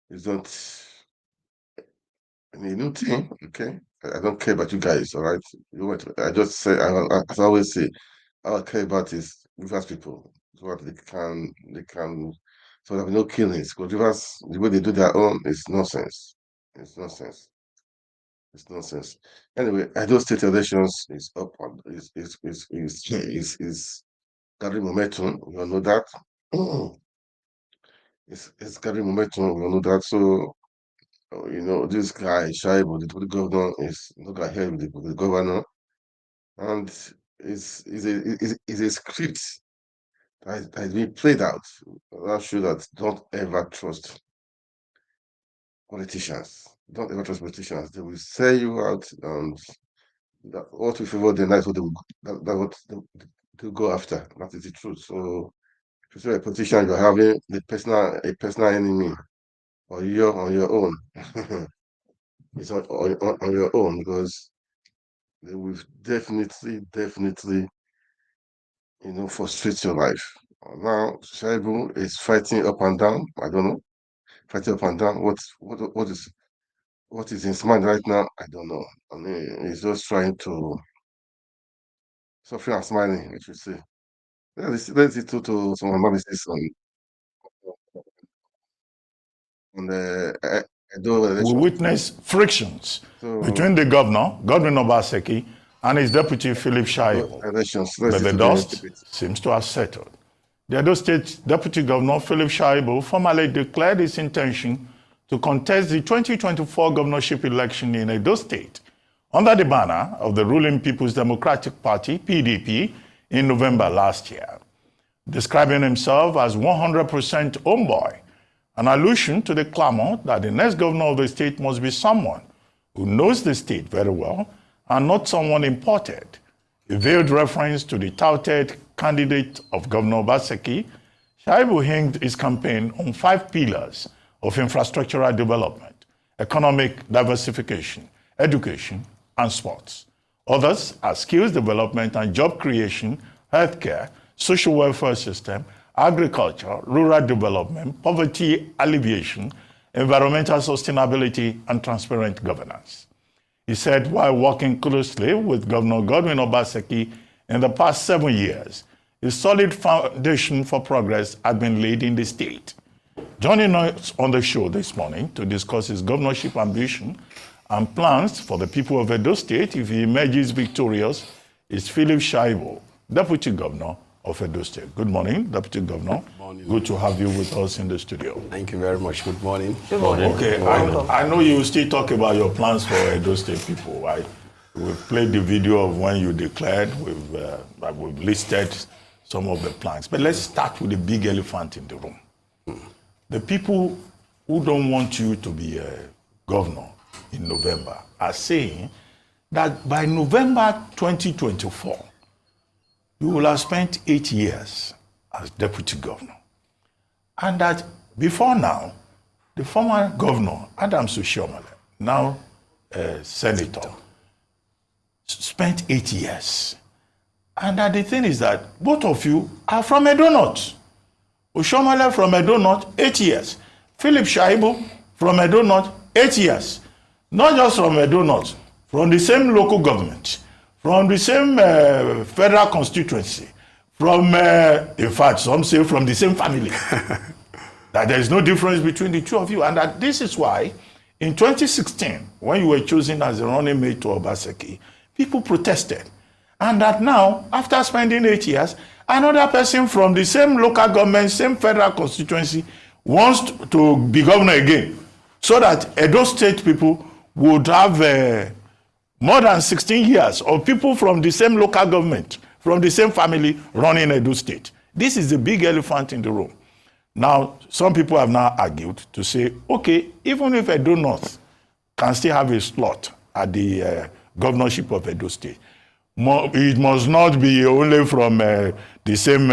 it's not a new thing, okay? I don't care about you guys, all right? I just say, as I always say, all I care about is Rivers people. What they can, so there will be no killings. Because Rivers, the way they do their own is nonsense. It's nonsense. It's nonsense. Anyway, Edo State elections is up on is gathering momentum. We all know that. It's gathering momentum. We all know that. So this guy Shaibu, the deputy governor, is not gonna help the governor, and is a script that has been played out. That shows that don't ever trust politicians. Don't ever trust politicians. They will sell you out, and what we favor them, that's what that's what they go after. That is the truth. So if you're a politician, you're having a personal enemy, or you're on your own. It's on your own because they will definitely, frustrate your life. Now, Shaibu is fighting up and down. I don't know, fighting up and down. What is in his mind right now? I don't know. I mean, he's just trying to suffering and smiling, I should say. Let's listen to some analysis on the Edo We election. witness frictions between the governor, Godwin Obaseki, and his deputy, Philip Shaibu. But the dust seems to have settled. The Edo State Deputy Governor, Philip Shaibu, formally declared his intention to contest the 2024 governorship election in Edo State under the banner of the ruling People's Democratic Party, PDP, in November last year. Describing himself as 100% homeboy, an allusion to the clamor that the next governor of the state must be someone who knows the state very well and not someone imported. A veiled reference to the touted candidate of Governor Obaseki, Shaibu hinged his campaign on 5 pillars of infrastructural development: economic diversification, education, and sports. Others are skills development and job creation, healthcare, social welfare system, agriculture, rural development, poverty alleviation, environmental sustainability, and transparent governance. He said while working closely with Governor Godwin Obaseki in the past 7 years, a solid foundation for progress had been laid in the state. Joining us on the show this morning to discuss his governorship ambition and plans for the people of Edo State if he emerges victorious is Philip Shaibu, Deputy Governor of Edo State. Good morning, Deputy Governor. Good morning. Good to have you with us in the studio. Thank you very much. Good morning. Good morning. Okay, I know you will still talk about your plans for Edo State people, right? We've played the video of when you declared. We've listed some of the plans. But let's start with the big elephant in the room. The people who don't want you to be a governor in November are saying that by November 2024, you will have spent 8 years as deputy governor. And that before now, the former governor, Adams Oshiomhole, now senator, spent 8 years. And that the thing is that both of you are from Edo North. Oshiomhole from Edo North, 8 years. Philip Shaibu from Edo North, 8 years. Not just from Edo North, from the same local government, from the same federal constituency, from, in fact, some say from the same family. That there is no difference between the two of you. And that this is why, in 2016, when you were chosen as the running mate to Obaseki, people protested. And that now, after spending 8 years, another person from the same local government, same federal constituency, wants to be governor again. So that Edo State people would have more than 16 years of people from the same local government, from the same family, running Edo State. This is the big elephant in the room. Now, some people have now argued to say, okay, even if Edo North can still have a slot at the governorship of Edo State, it must not be only from the same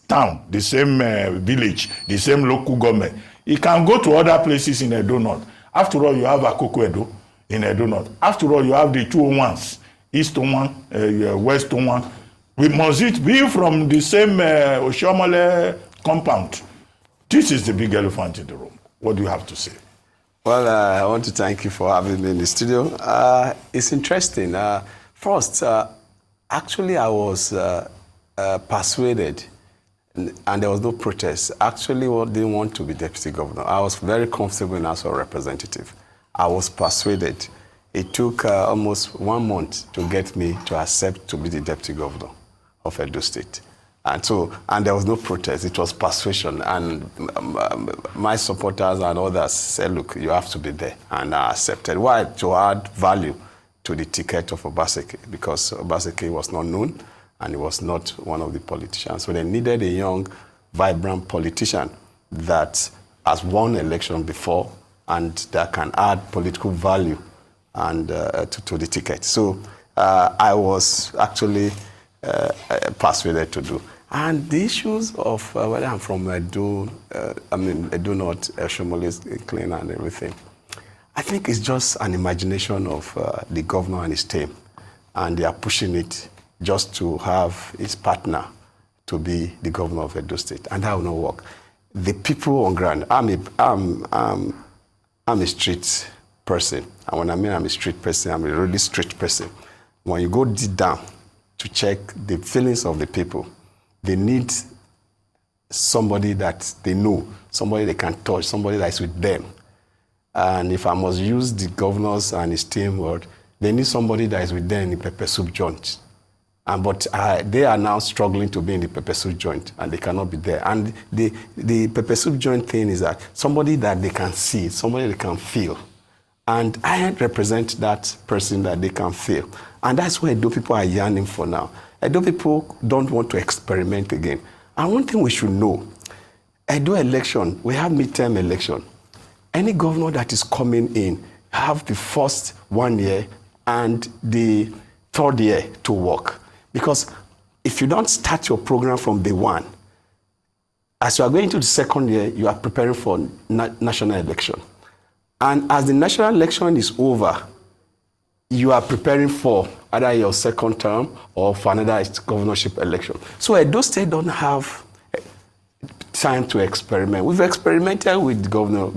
town, the same village, the same local government. It can go to other places in Edo North. After all, you have Akoko Edo in Edo North. After all, you have the 201s, East one, West one. Must it be from the same Oshiomhole compound? This is the big elephant in the room. What do you have to say? Well, I want to thank you for having me in the studio. It's interesting. First, actually, I was persuaded, and there was no protest. Actually, I didn't want to be deputy governor. I was very comfortable in House of Representative. I was persuaded. It took almost 1 month to get me to accept to be the deputy governor of Edo State. And there was no protest. It was persuasion. And my supporters and others said, look, you have to be there. And I accepted. Why? To add value to the ticket of Obaseki, because Obaseki was not known and he was not one of the politicians. So they needed a young, vibrant politician that has won election before and that can add political value and to the ticket. So I was actually persuaded to do. And the issues of whether I'm from Edo, Edo North, Oshiomhole, clean and everything, I think it's just an imagination of the governor and his team. And they are pushing it just to have his partner to be the governor of Edo State. And that will not work. The people on ground, I'm a street person. And when I mean I'm a street person, I'm a really street person. When you go deep down to check the feelings of the people, they need somebody that they know, somebody they can touch, somebody that is with them. And if I must use the governors and his team word, they need somebody that is with them in the pepper soup joint. But they are now struggling to be in the pepper soup joint, and they cannot be there. And the pepper soup joint thing is that somebody that they can see, somebody they can feel. And I represent that person that they can feel. And that's what Edo people are yearning for now. Edo people don't want to experiment again. And one thing we should know, Edo election, we have midterm election. Any governor that is coming in have the first 1 year and the 3rd year to work. Because if you don't start your program from day one, as you are going into the 2nd year, you are preparing for national election. And as the national election is over, you are preparing for either your 2nd term or for another governorship election. So Edo State don't have time to experiment. We've experimented with Governor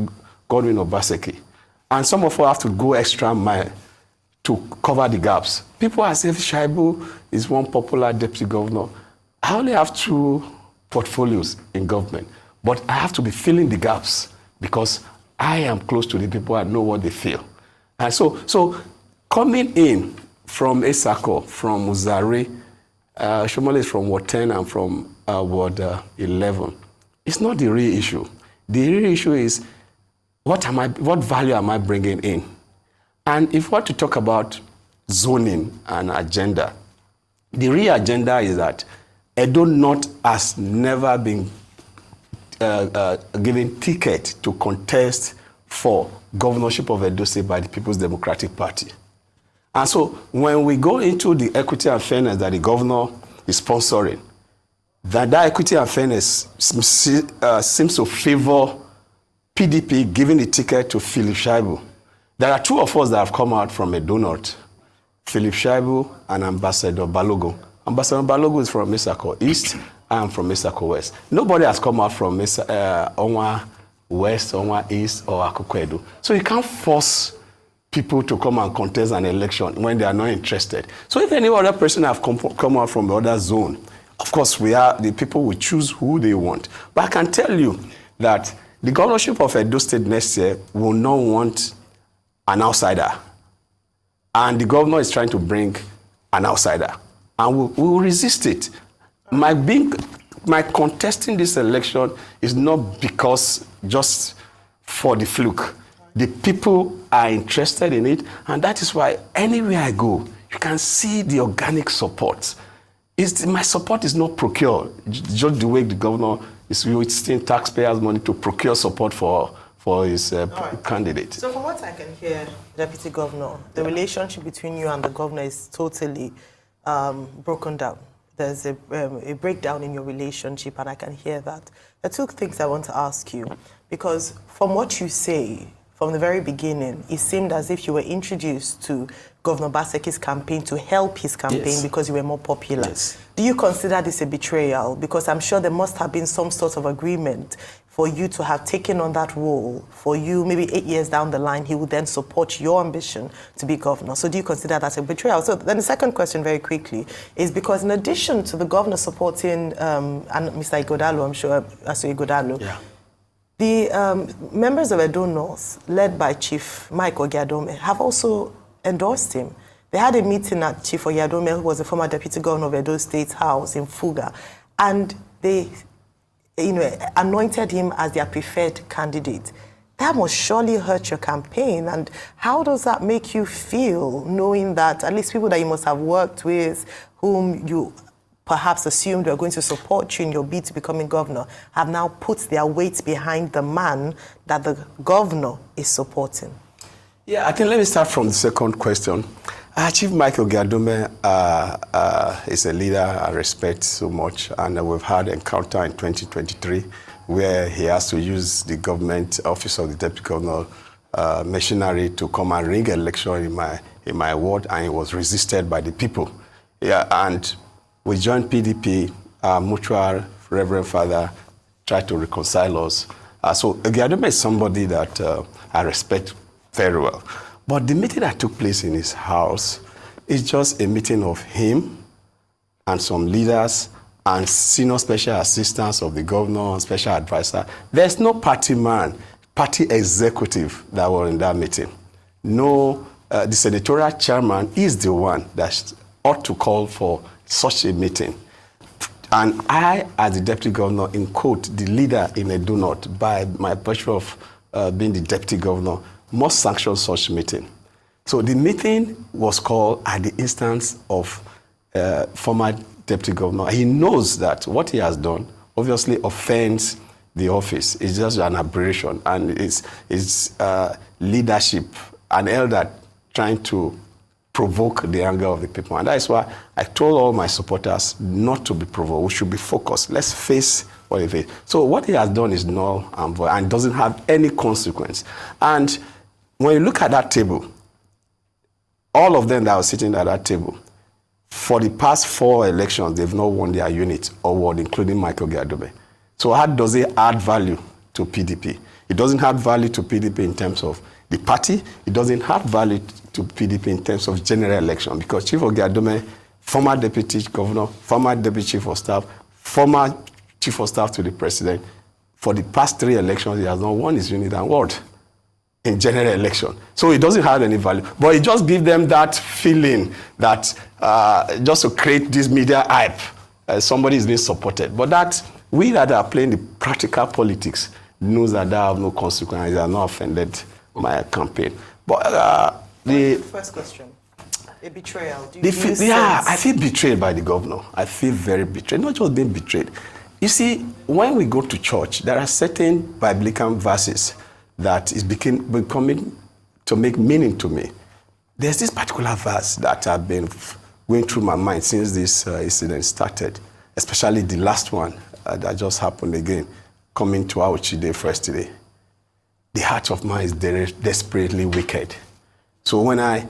Obaseki. And some of us have to go extra mile to cover the gaps. People as if Shaibu is one popular deputy governor. I only have 2 portfolios in government, but I have to be filling the gaps because I am close to the people and know what they feel. And so coming in from Esako, from Uzari, Oshiomhole is from Ward 10 and from Ward 11. It's not the real issue. The real issue is what value am I bringing in? And if we want to talk about zoning and agenda, the real agenda is that Edo North has never been given ticket to contest for governorship of Edo State by the People's Democratic Party. And so when we go into the equity and fairness that the governor is sponsoring, that equity and fairness seems to favor PDP giving the ticket to Philip Shaibu. There are two of us that have come out from Edo North, Philip Shaibu and Ambassador Balogun. Ambassador Balogun is from Mesako East, I am from Mesako West. Nobody has come out from Onwa West, Onwa East, or Akoko Edo. So you can't force people to come and contest an election when they are not interested. So if any other person have come out from the other zone, of course the people will choose who they want. But I can tell you that the governorship of Edo State next year will not want an outsider. And the governor is trying to bring an outsider. And we will resist it. My contesting this election is not because just for the fluke. The people are interested in it, and that is why anywhere I go, you can see the organic support. My support is not procured, just the way the governor is wasting taxpayers' money to procure support for his candidate. So from what I can hear, Deputy Governor, the relationship between you and the governor is totally broken down. There's a breakdown in your relationship, and I can hear that. There are two things I want to ask you, because from what you say, from the very beginning, it seemed as if you were introduced to Governor Obaseki's campaign to help his campaign because you were more popular. Yes. Do you consider this a betrayal? Because I'm sure there must have been some sort of agreement for you to have taken on that role. For you, maybe 8 years down the line, he would then support your ambition to be governor. So do you consider that a betrayal? So then the second question very quickly is because in addition to the governor supporting and Mr. Ighodalo, I'm sure, Aso Ighodalo, the members of Edo North, led by Chief Mike Ogiadome, have also endorsed him. They had a meeting at Chief Ogiadome, who was the former deputy governor of Edo State House in Fuga, and they anointed him as their preferred candidate. That must surely hurt your campaign. And how does that make you feel, knowing that at least people that you must have worked with, whom you perhaps assumed were going to support you in your bid to becoming governor, have now put their weight behind the man that the governor is supporting? Yeah, I think let me start from the second question. Chief Michael Ogiadome is a leader I respect so much, and we've had an encounter in 2023 where he has to use the government office of the deputy governor machinery to come and rig election in my ward, and he was resisted by the people. Yeah, and we joined PDP, mutual Reverend Father tried to reconcile us. So Ogiadome is somebody that I respect very well. But the meeting that took place in his house is just a meeting of him and some leaders and senior special assistants of the governor and special advisor. There's no party man, party executive that were in that meeting. No, the senatorial chairman is the one that ought to call for such a meeting. And I, as the deputy governor, in quote, the leader in Edo North, by my virtue of being the deputy governor, must sanction such meeting. So the meeting was called at the instance of former deputy governor. He knows that what he has done obviously offends the office. It's just an aberration, and it's leadership, an elder trying to provoke the anger of the people. And that is why I told all my supporters not to be provoked. We should be focused. Let's face what it is. So what he has done is null and void and doesn't have any consequence. And when you look at that table, all of them that are sitting at that table, for the past 4 elections, they've not won their unit or ward, including Michael Ogiadome. So how does it add value to PDP? It doesn't add value to PDP in terms of the party. It doesn't add value to PDP in terms of general election, because Chief Ogiadome, former deputy governor, former deputy chief of staff, former chief of staff to the president, for the past 3 elections, he has not won his unit and ward in general election. So it doesn't have any value. But it just gives them that feeling that just to create this media hype, somebody is being supported. But that we that are playing the practical politics knows that have no consequences. They are not offended my campaign. But the first question, a betrayal. I feel betrayed by the governor. I feel very betrayed. Not just being betrayed. You see, when we go to church, there are certain biblical verses that is becoming to make meaning to me. There's this particular verse that I've been going through my mind since this incident started, especially the last one that just happened again, coming to Auchide first today. The heart of man is desperately wicked. So when I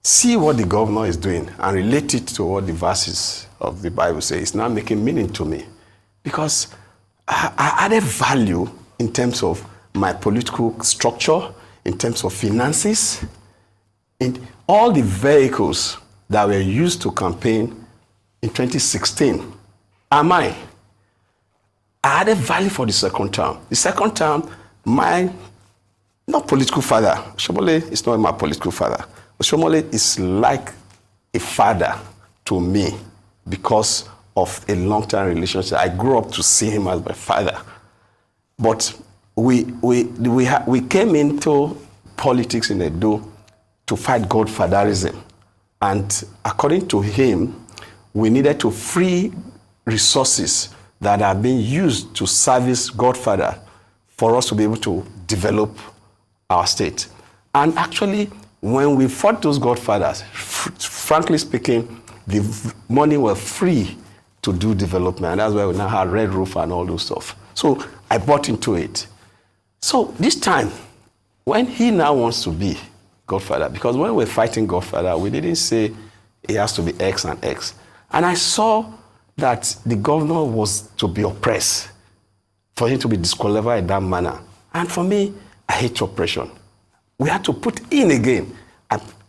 see what the governor is doing and relate it to what the verses of the Bible say, it's now making meaning to me. Because I added value in terms of my political structure, in terms of finances, in all the vehicles that were used to campaign in 2016 are mine. I added value for the second term. The second term, my not political father. Shomole is not my political father. Shomole is like a father to me because of a long-term relationship. I grew up to see him as my father. But we came into politics in Edo to fight godfatherism. And according to him, we needed to free resources that are being used to service Godfather for us to be able to develop our state. And actually, when we fought those Godfathers, frankly speaking, the money was free to do development. And that's why we now have Red Roof and all those stuff. So I bought into it. So this time, when he now wants to be Godfather, because when we're fighting Godfather, we didn't say he has to be X and X. And I saw that the governor was to be oppressed, for him to be disqualified in that manner. And for me, I hate oppression. We had to put in again.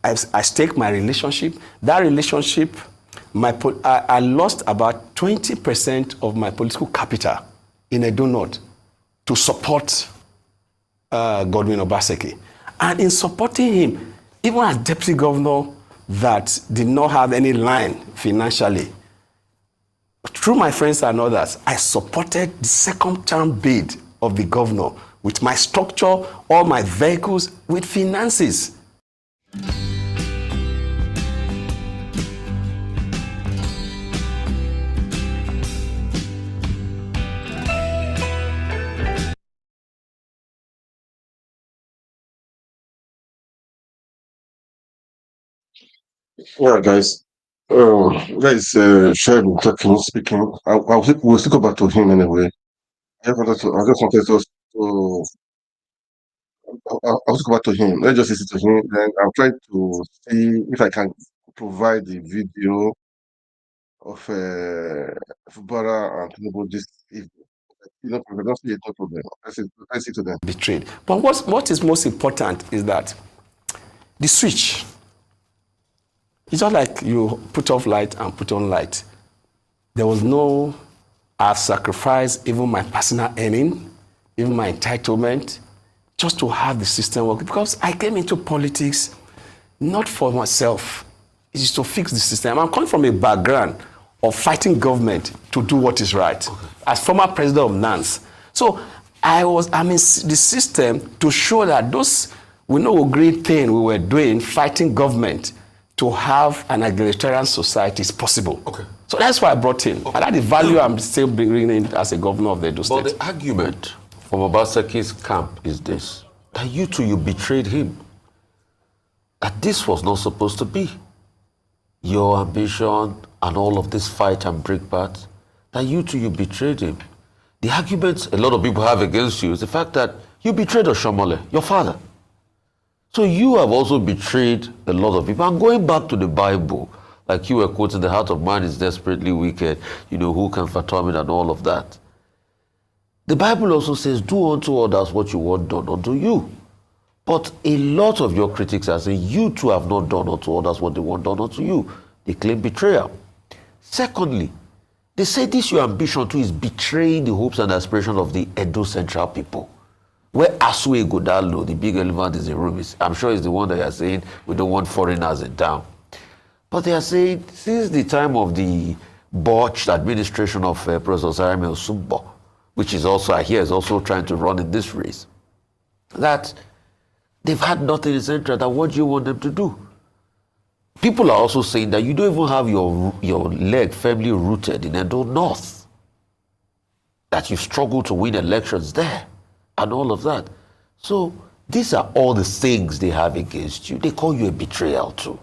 I stake my relationship. That relationship, I lost about 20% of my political capital in Edo North to support Godwin Obaseki. And in supporting him, even as deputy governor that did not have any line financially, through my friends and others, I supported the second term bid of the governor with my structure, all my vehicles, with finances. Yeah, guys. Shaibu talking, speaking. We'll still go back to him anyway. I just wanted us to. I'll go back to him. Let's just listen to him. Then I'm trying to see if I can provide the video of Fubara and Tinubu this evening. I don't see no problem. Let's see to them. Betrayed. But what is most important is that the switch. It's not like you put off light and put on light. There was no, I've sacrificed even my personal earning, even my entitlement, just to have the system work. Because I came into politics not for myself. It's to fix the system. I'm coming from a background of fighting government to do what is right. Okay. As former president of NANS. So I'm in the system to show that those, we know a great thing we were doing, fighting government, to have an egalitarian society is possible. Okay. So that's why I brought him. Okay. And that is value I'm still bringing in as a governor of the Edo State. But the argument from Obaseki's camp is this, that you betrayed him. That this was not supposed to be. Your ambition and all of this fight and breakbacks, that you betrayed him. The argument a lot of people have against you is the fact that you betrayed Oshomole, your father. So you have also betrayed a lot of people. And going back to the Bible, like you were quoting, the heart of man is desperately wicked, who can fathom it and all of that. The Bible also says, do unto others what you want done unto you. But a lot of your critics are saying, you too have not done unto others what they want done unto you. They claim betrayal. Secondly, they say this your ambition too is betraying the hopes and aspirations of the Edo Central people. Where Asue Godalo, the big elephant is the room, I'm sure it's the one that you are saying we don't want foreigners in town. But they are saying since the time of the botched administration of Professor Sarami Osumbo, which is also, I hear, is also trying to run in this race, that they've had nothing in Central. That what do you want them to do? People are also saying that you don't even have your leg firmly rooted in Edo North. that you struggled to win elections there and all of that. So these are all the things they have against you. They call you a betrayal too.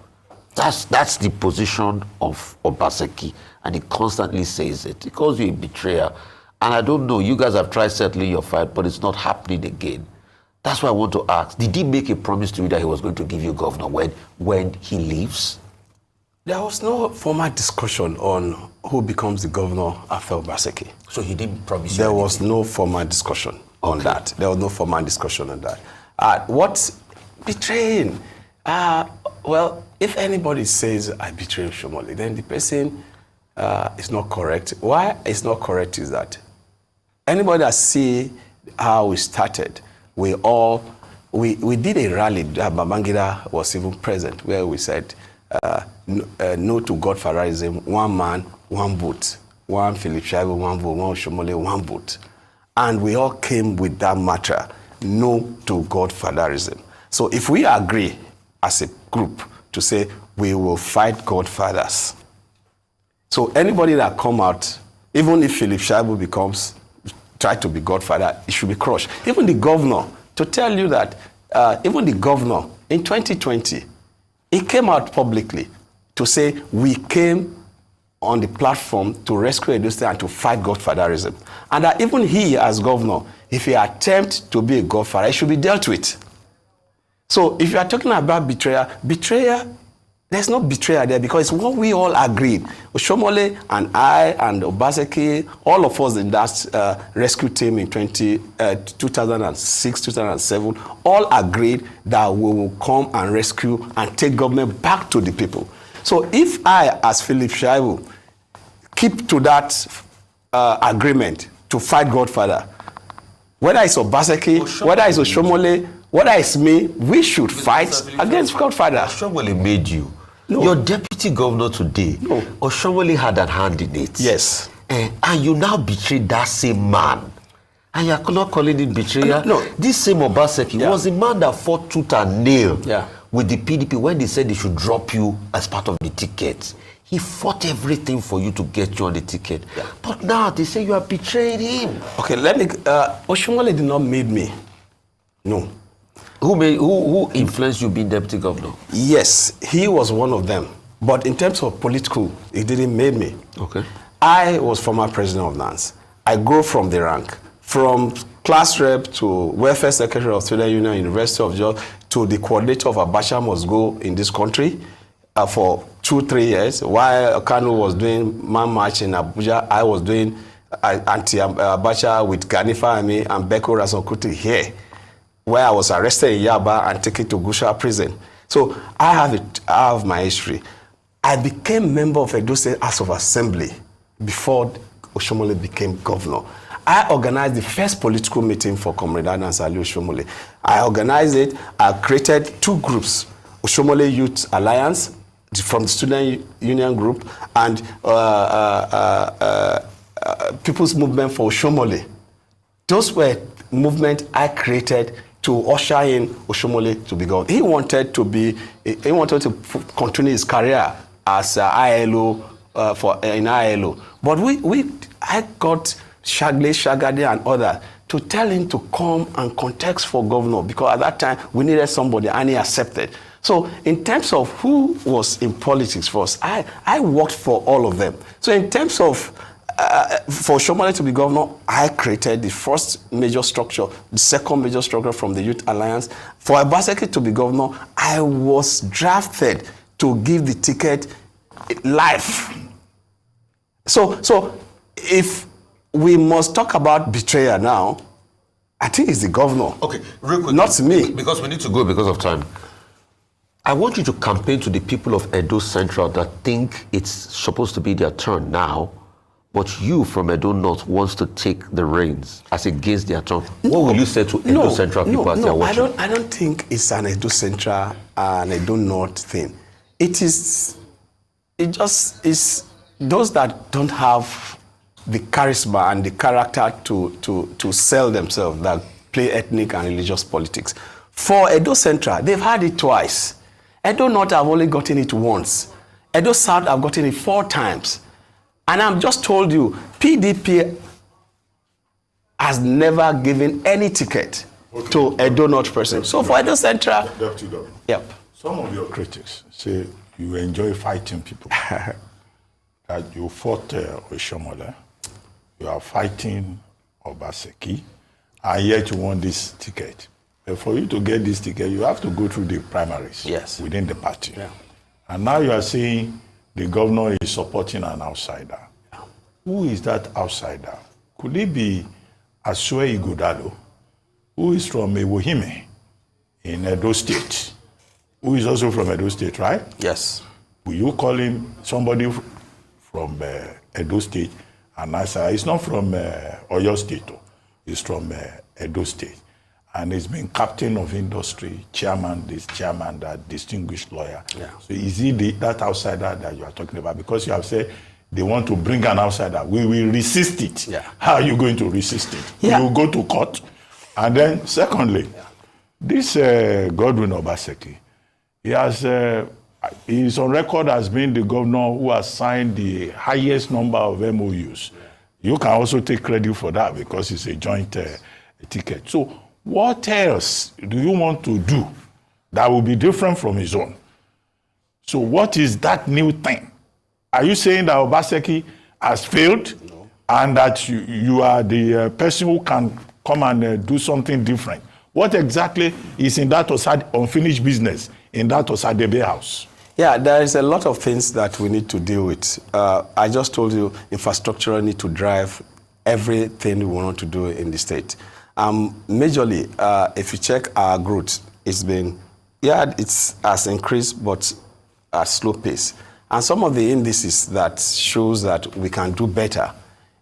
That's the position of Obaseki, and he constantly says it. He calls you a betrayer. And I don't know, you guys have tried settling your fight, but it's not happening again. That's why I want to ask, did he make a promise to you that he was going to give you governor when he leaves? There was no formal discussion on who becomes the governor after Obaseki. So he didn't promise you There anything? was no formal discussion on that. There was no formal discussion on that. What betraying? Well, if anybody says I betray Shomole, then the person is not correct. Why it's not correct is that anybody that see how we started, we did a rally that Babangida was even present, where we said no to Godfatherism, one man, one vote, one Philip Shaibu, one vote, one Shomole, one vote. And we all came with that matter, no to Godfatherism. So if we agree as a group to say we will fight Godfathers, so anybody that come out, even if Philip Shaibu try to be Godfather, it should be crushed. Even the governor, to tell you that, even the governor in 2020, he came out publicly to say we came on the platform to rescue Edo State and to fight Godfatherism. And that even he, as governor, if he attempts to be a Godfather, it should be dealt with. So if you are talking about betrayal, there's no betrayal there because it's what we all agreed. Oshomole and I and Obaseki, all of us in that rescue team in 2006, 2007, all agreed that we will come and rescue and take government back to the people. So if I, as Philip Shaibu, keep to that agreement to fight Godfather, whether it's Obaseki, whether it's Oshomole, whether it's me, we should fight against Godfather. Oshomole made you. No. Your deputy governor today, no. Oshomole had a hand in it. Yes. And you now betrayed that same man. And you're not calling him betrayer. No. This same Obaseki was the man that fought tooth and nail with the PDP when they said they should drop you as part of the ticket. He fought everything for you to get you on the ticket. Yeah. But now they say you are betraying him. Okay, Oshomole did not make me. No. Who influenced you being deputy governor? Yes, he was one of them. But in terms of political, he didn't make me. Okay. I was former president of NANS. I grew from the rank, from class rep to welfare secretary of Student Union, University of Georgia, to the coordinator of Abacha Must Go in this country for 2-3 years. While Kanu was doing man march in Abuja, I was doing anti-Abacha with Ganifa Ami and Beko Rasokuti here, where I was arrested in Yaba and taken to Gusha prison. So I have my history. I became member of Edo State House of Assembly before Oshomole became governor. I organized the first political meeting for Comrade Adnan Saliu Oshomole. I organized it. I created 2 groups, Oshomole Youth Alliance from the Student Union Group and People's Movement for Oshomole. Those were movements I created to usher in Oshomole to be governor. He wanted to continue his career as ILO in ILO. But I got Shagade and others to tell him to come and contest for governor because at that time we needed somebody and he accepted. So in terms of who was in politics first, I worked for all of them. So in terms of for Oshomole to be governor, I created the first major structure, the second major structure from the Youth Alliance. For Obaseki to be governor, I was drafted to give the ticket life. So if we must talk about betrayal now, I think it's the governor. Okay, real quick. Not me. Because we need to go because of time. I want you to campaign to the people of Edo Central that think it's supposed to be their turn now, but you from Edo North wants to take the reins as against their turn. What will you say to Edo Central people as they're watching? I don't think it's an Edo Central and Edo North thing. It just is those that don't have the charisma and the character to sell themselves, that play ethnic and religious politics. For Edo Central, they've had it twice. Edo North have only gotten it once. Edo South have gotten it 4 times. And I'm just told you, PDP has never given any ticket to a donut person. So for Edo Central, yep. Some of your critics say you enjoy fighting people. That you fought Oshomola, you are fighting Obaseki, and yet you want this ticket. But for you to get this ticket, you have to go through the primaries within the party. Yeah. And now you are saying the governor is supporting an outsider. Who is that outsider? Could it be Asue Ighodalo, who is from Ewohime in Edo State, who is also from Edo State, right? Yes. Will you call him somebody from Edo State? And I say, he's not from Oyo State, he's from Edo State. And he's been captain of industry, chairman this, chairman that, distinguished lawyer. Yeah. So is he that outsider that you are talking about? Because you have said they want to bring an outsider. We will resist it. Yeah. How are you going to resist it? Yeah. You will go to court. And then secondly, this Godwin Obaseki, he is on record as being the governor who has signed the highest number of MOUs. You can also take credit for that because it's a joint ticket. So what else do you want to do that will be different from his own? So what is that new thing? Are you saying that Obaseki has failed and that you are the person who can come and do something different? What exactly is in that unfinished business in that Osadebe house? Yeah, there is a lot of things that we need to deal with. I just told you infrastructure need to drive everything we want to do in the state. Majorly, if you check our growth, it's been, it has increased, but at slow pace. And some of the indices that shows that we can do better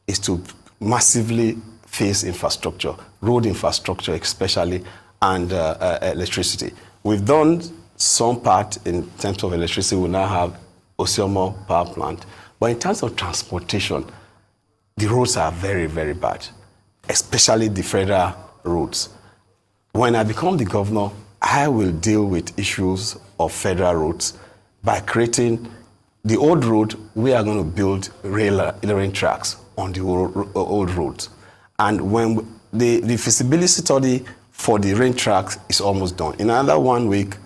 is to massively face infrastructure, road infrastructure especially, and electricity. We've done some part in terms of electricity. We now have Osiomo power plant. But in terms of transportation, the roads are very, very bad, especially the federal roads. When I become the governor, I will deal with issues of federal roads by creating the old road. We are going to build rail tracks on the old roads. And when the feasibility study for the rail tracks is almost done. In another 1 week,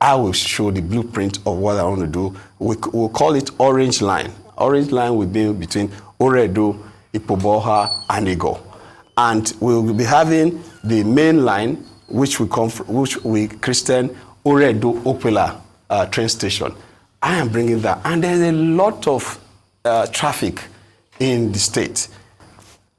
I will show the blueprint of what I want to do. We'll call it Orange Line. Orange Line will be between Oredo, Ipoboha, and Ego. And we'll be having the main line, which we christen Oredo Opela train station. I am bringing that. And there's a lot of traffic in the state.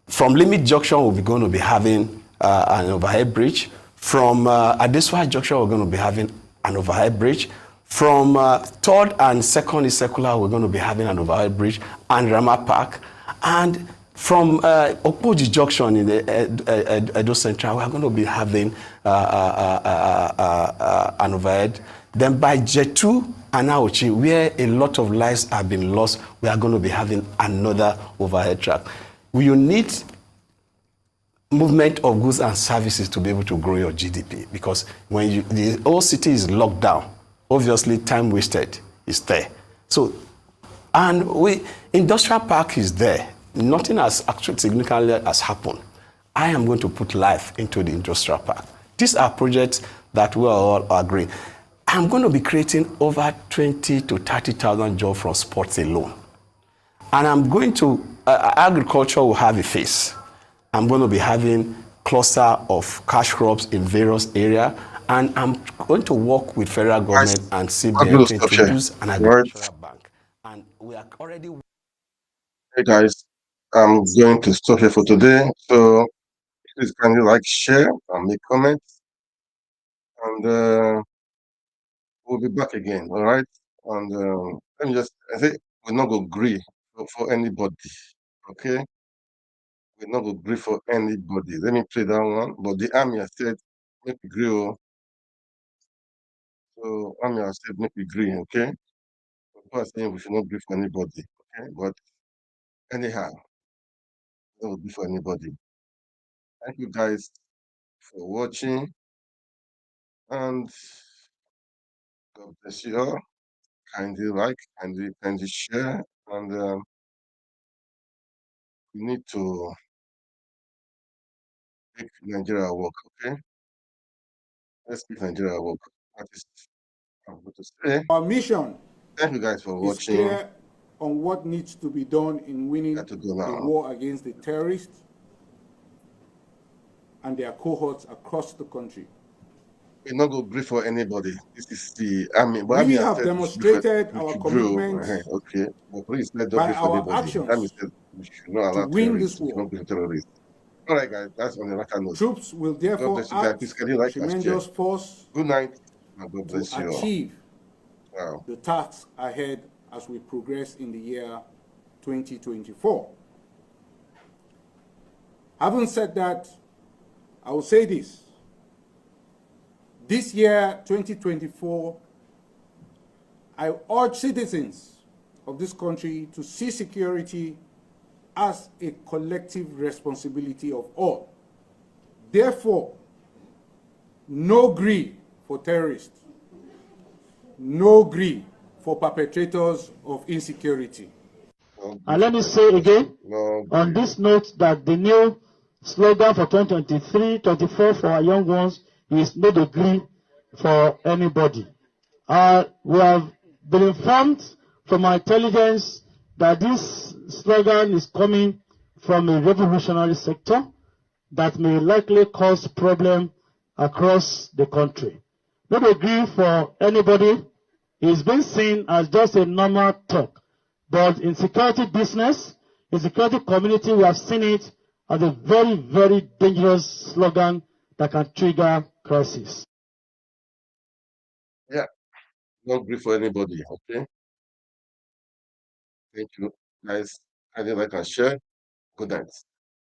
From Limit Junction, we're going to be having an overhead bridge. From Adeswa Junction, we're going to be having an overhead bridge. From 3rd and 2nd Circular, we're going to be having an overhead bridge, and Rama Park. And from Okpoji Junction in the Edo Central, we're going to be having an overhead. Then by Jetu and Aochi, where a lot of lives have been lost, we are going to be having another overhead track. You need movement of goods and services to be able to grow your GDP, because when the whole city is locked down, obviously time wasted is there. So, and industrial park is there. Nothing has actually significantly has happened. I am going to put life into the industrial park. These are projects that we all agree. I'm going to be creating over 20 to 30,000 jobs from sports alone. And I'm going to, agriculture will have a face. I'm going to be having cluster of cash crops in various areas, and I'm going to work with federal government and CBN to introduce an agricultural bank. And we are already. Hey guys, I'm going to stop here for today. So please kindly like, share, and make comments, and we'll be back again. All right. And let me just, I think we're not going to agree for anybody. Okay. We're not going to agree for anybody. Let me play that one. But the army has said, make we agree. So army has said, make we agree. Okay. People are saying we should not agree for anybody. Okay. But anyhow, we don't agree for anybody. Thank you guys for watching. And God bless you all. Kindly like, kindly share. And we need to make Nigeria work, okay? Let's make Nigeria work. That is what I'm going to say. Our mission Thank you guys for is watching. clear on what needs to be done in winning the war against the terrorists and their cohorts across the country. We're not going to brief for anybody. This is the army. But We have demonstrated our commitment okay. But please let by brief for our anybody. actions That means that we should not allow to win terrorists. this war. We should not be terrorists. All right, guys. That's on the latter note. Troops will therefore act with tremendous force. Good night. And God bless you all. Achieve the tasks ahead as we progress in the year 2024. Having said that, I will say this. This year, 2024, I urge citizens of this country to see security as a collective responsibility of all. Therefore, no greed for terrorists, no greed for perpetrators of insecurity. And let me say again, on this note, that the new slogan for 2023-24 for our young ones is no degree for anybody. We have been informed from our intelligence that this slogan is coming from a revolutionary sector that may likely cause problem across the country. No degree for anybody is being seen as just a normal talk. But in security business, in security community, we have seen it as a very, very dangerous slogan that can trigger crisis. Yeah, not brief for anybody, okay? Thank you, guys. I did like and share. Good night.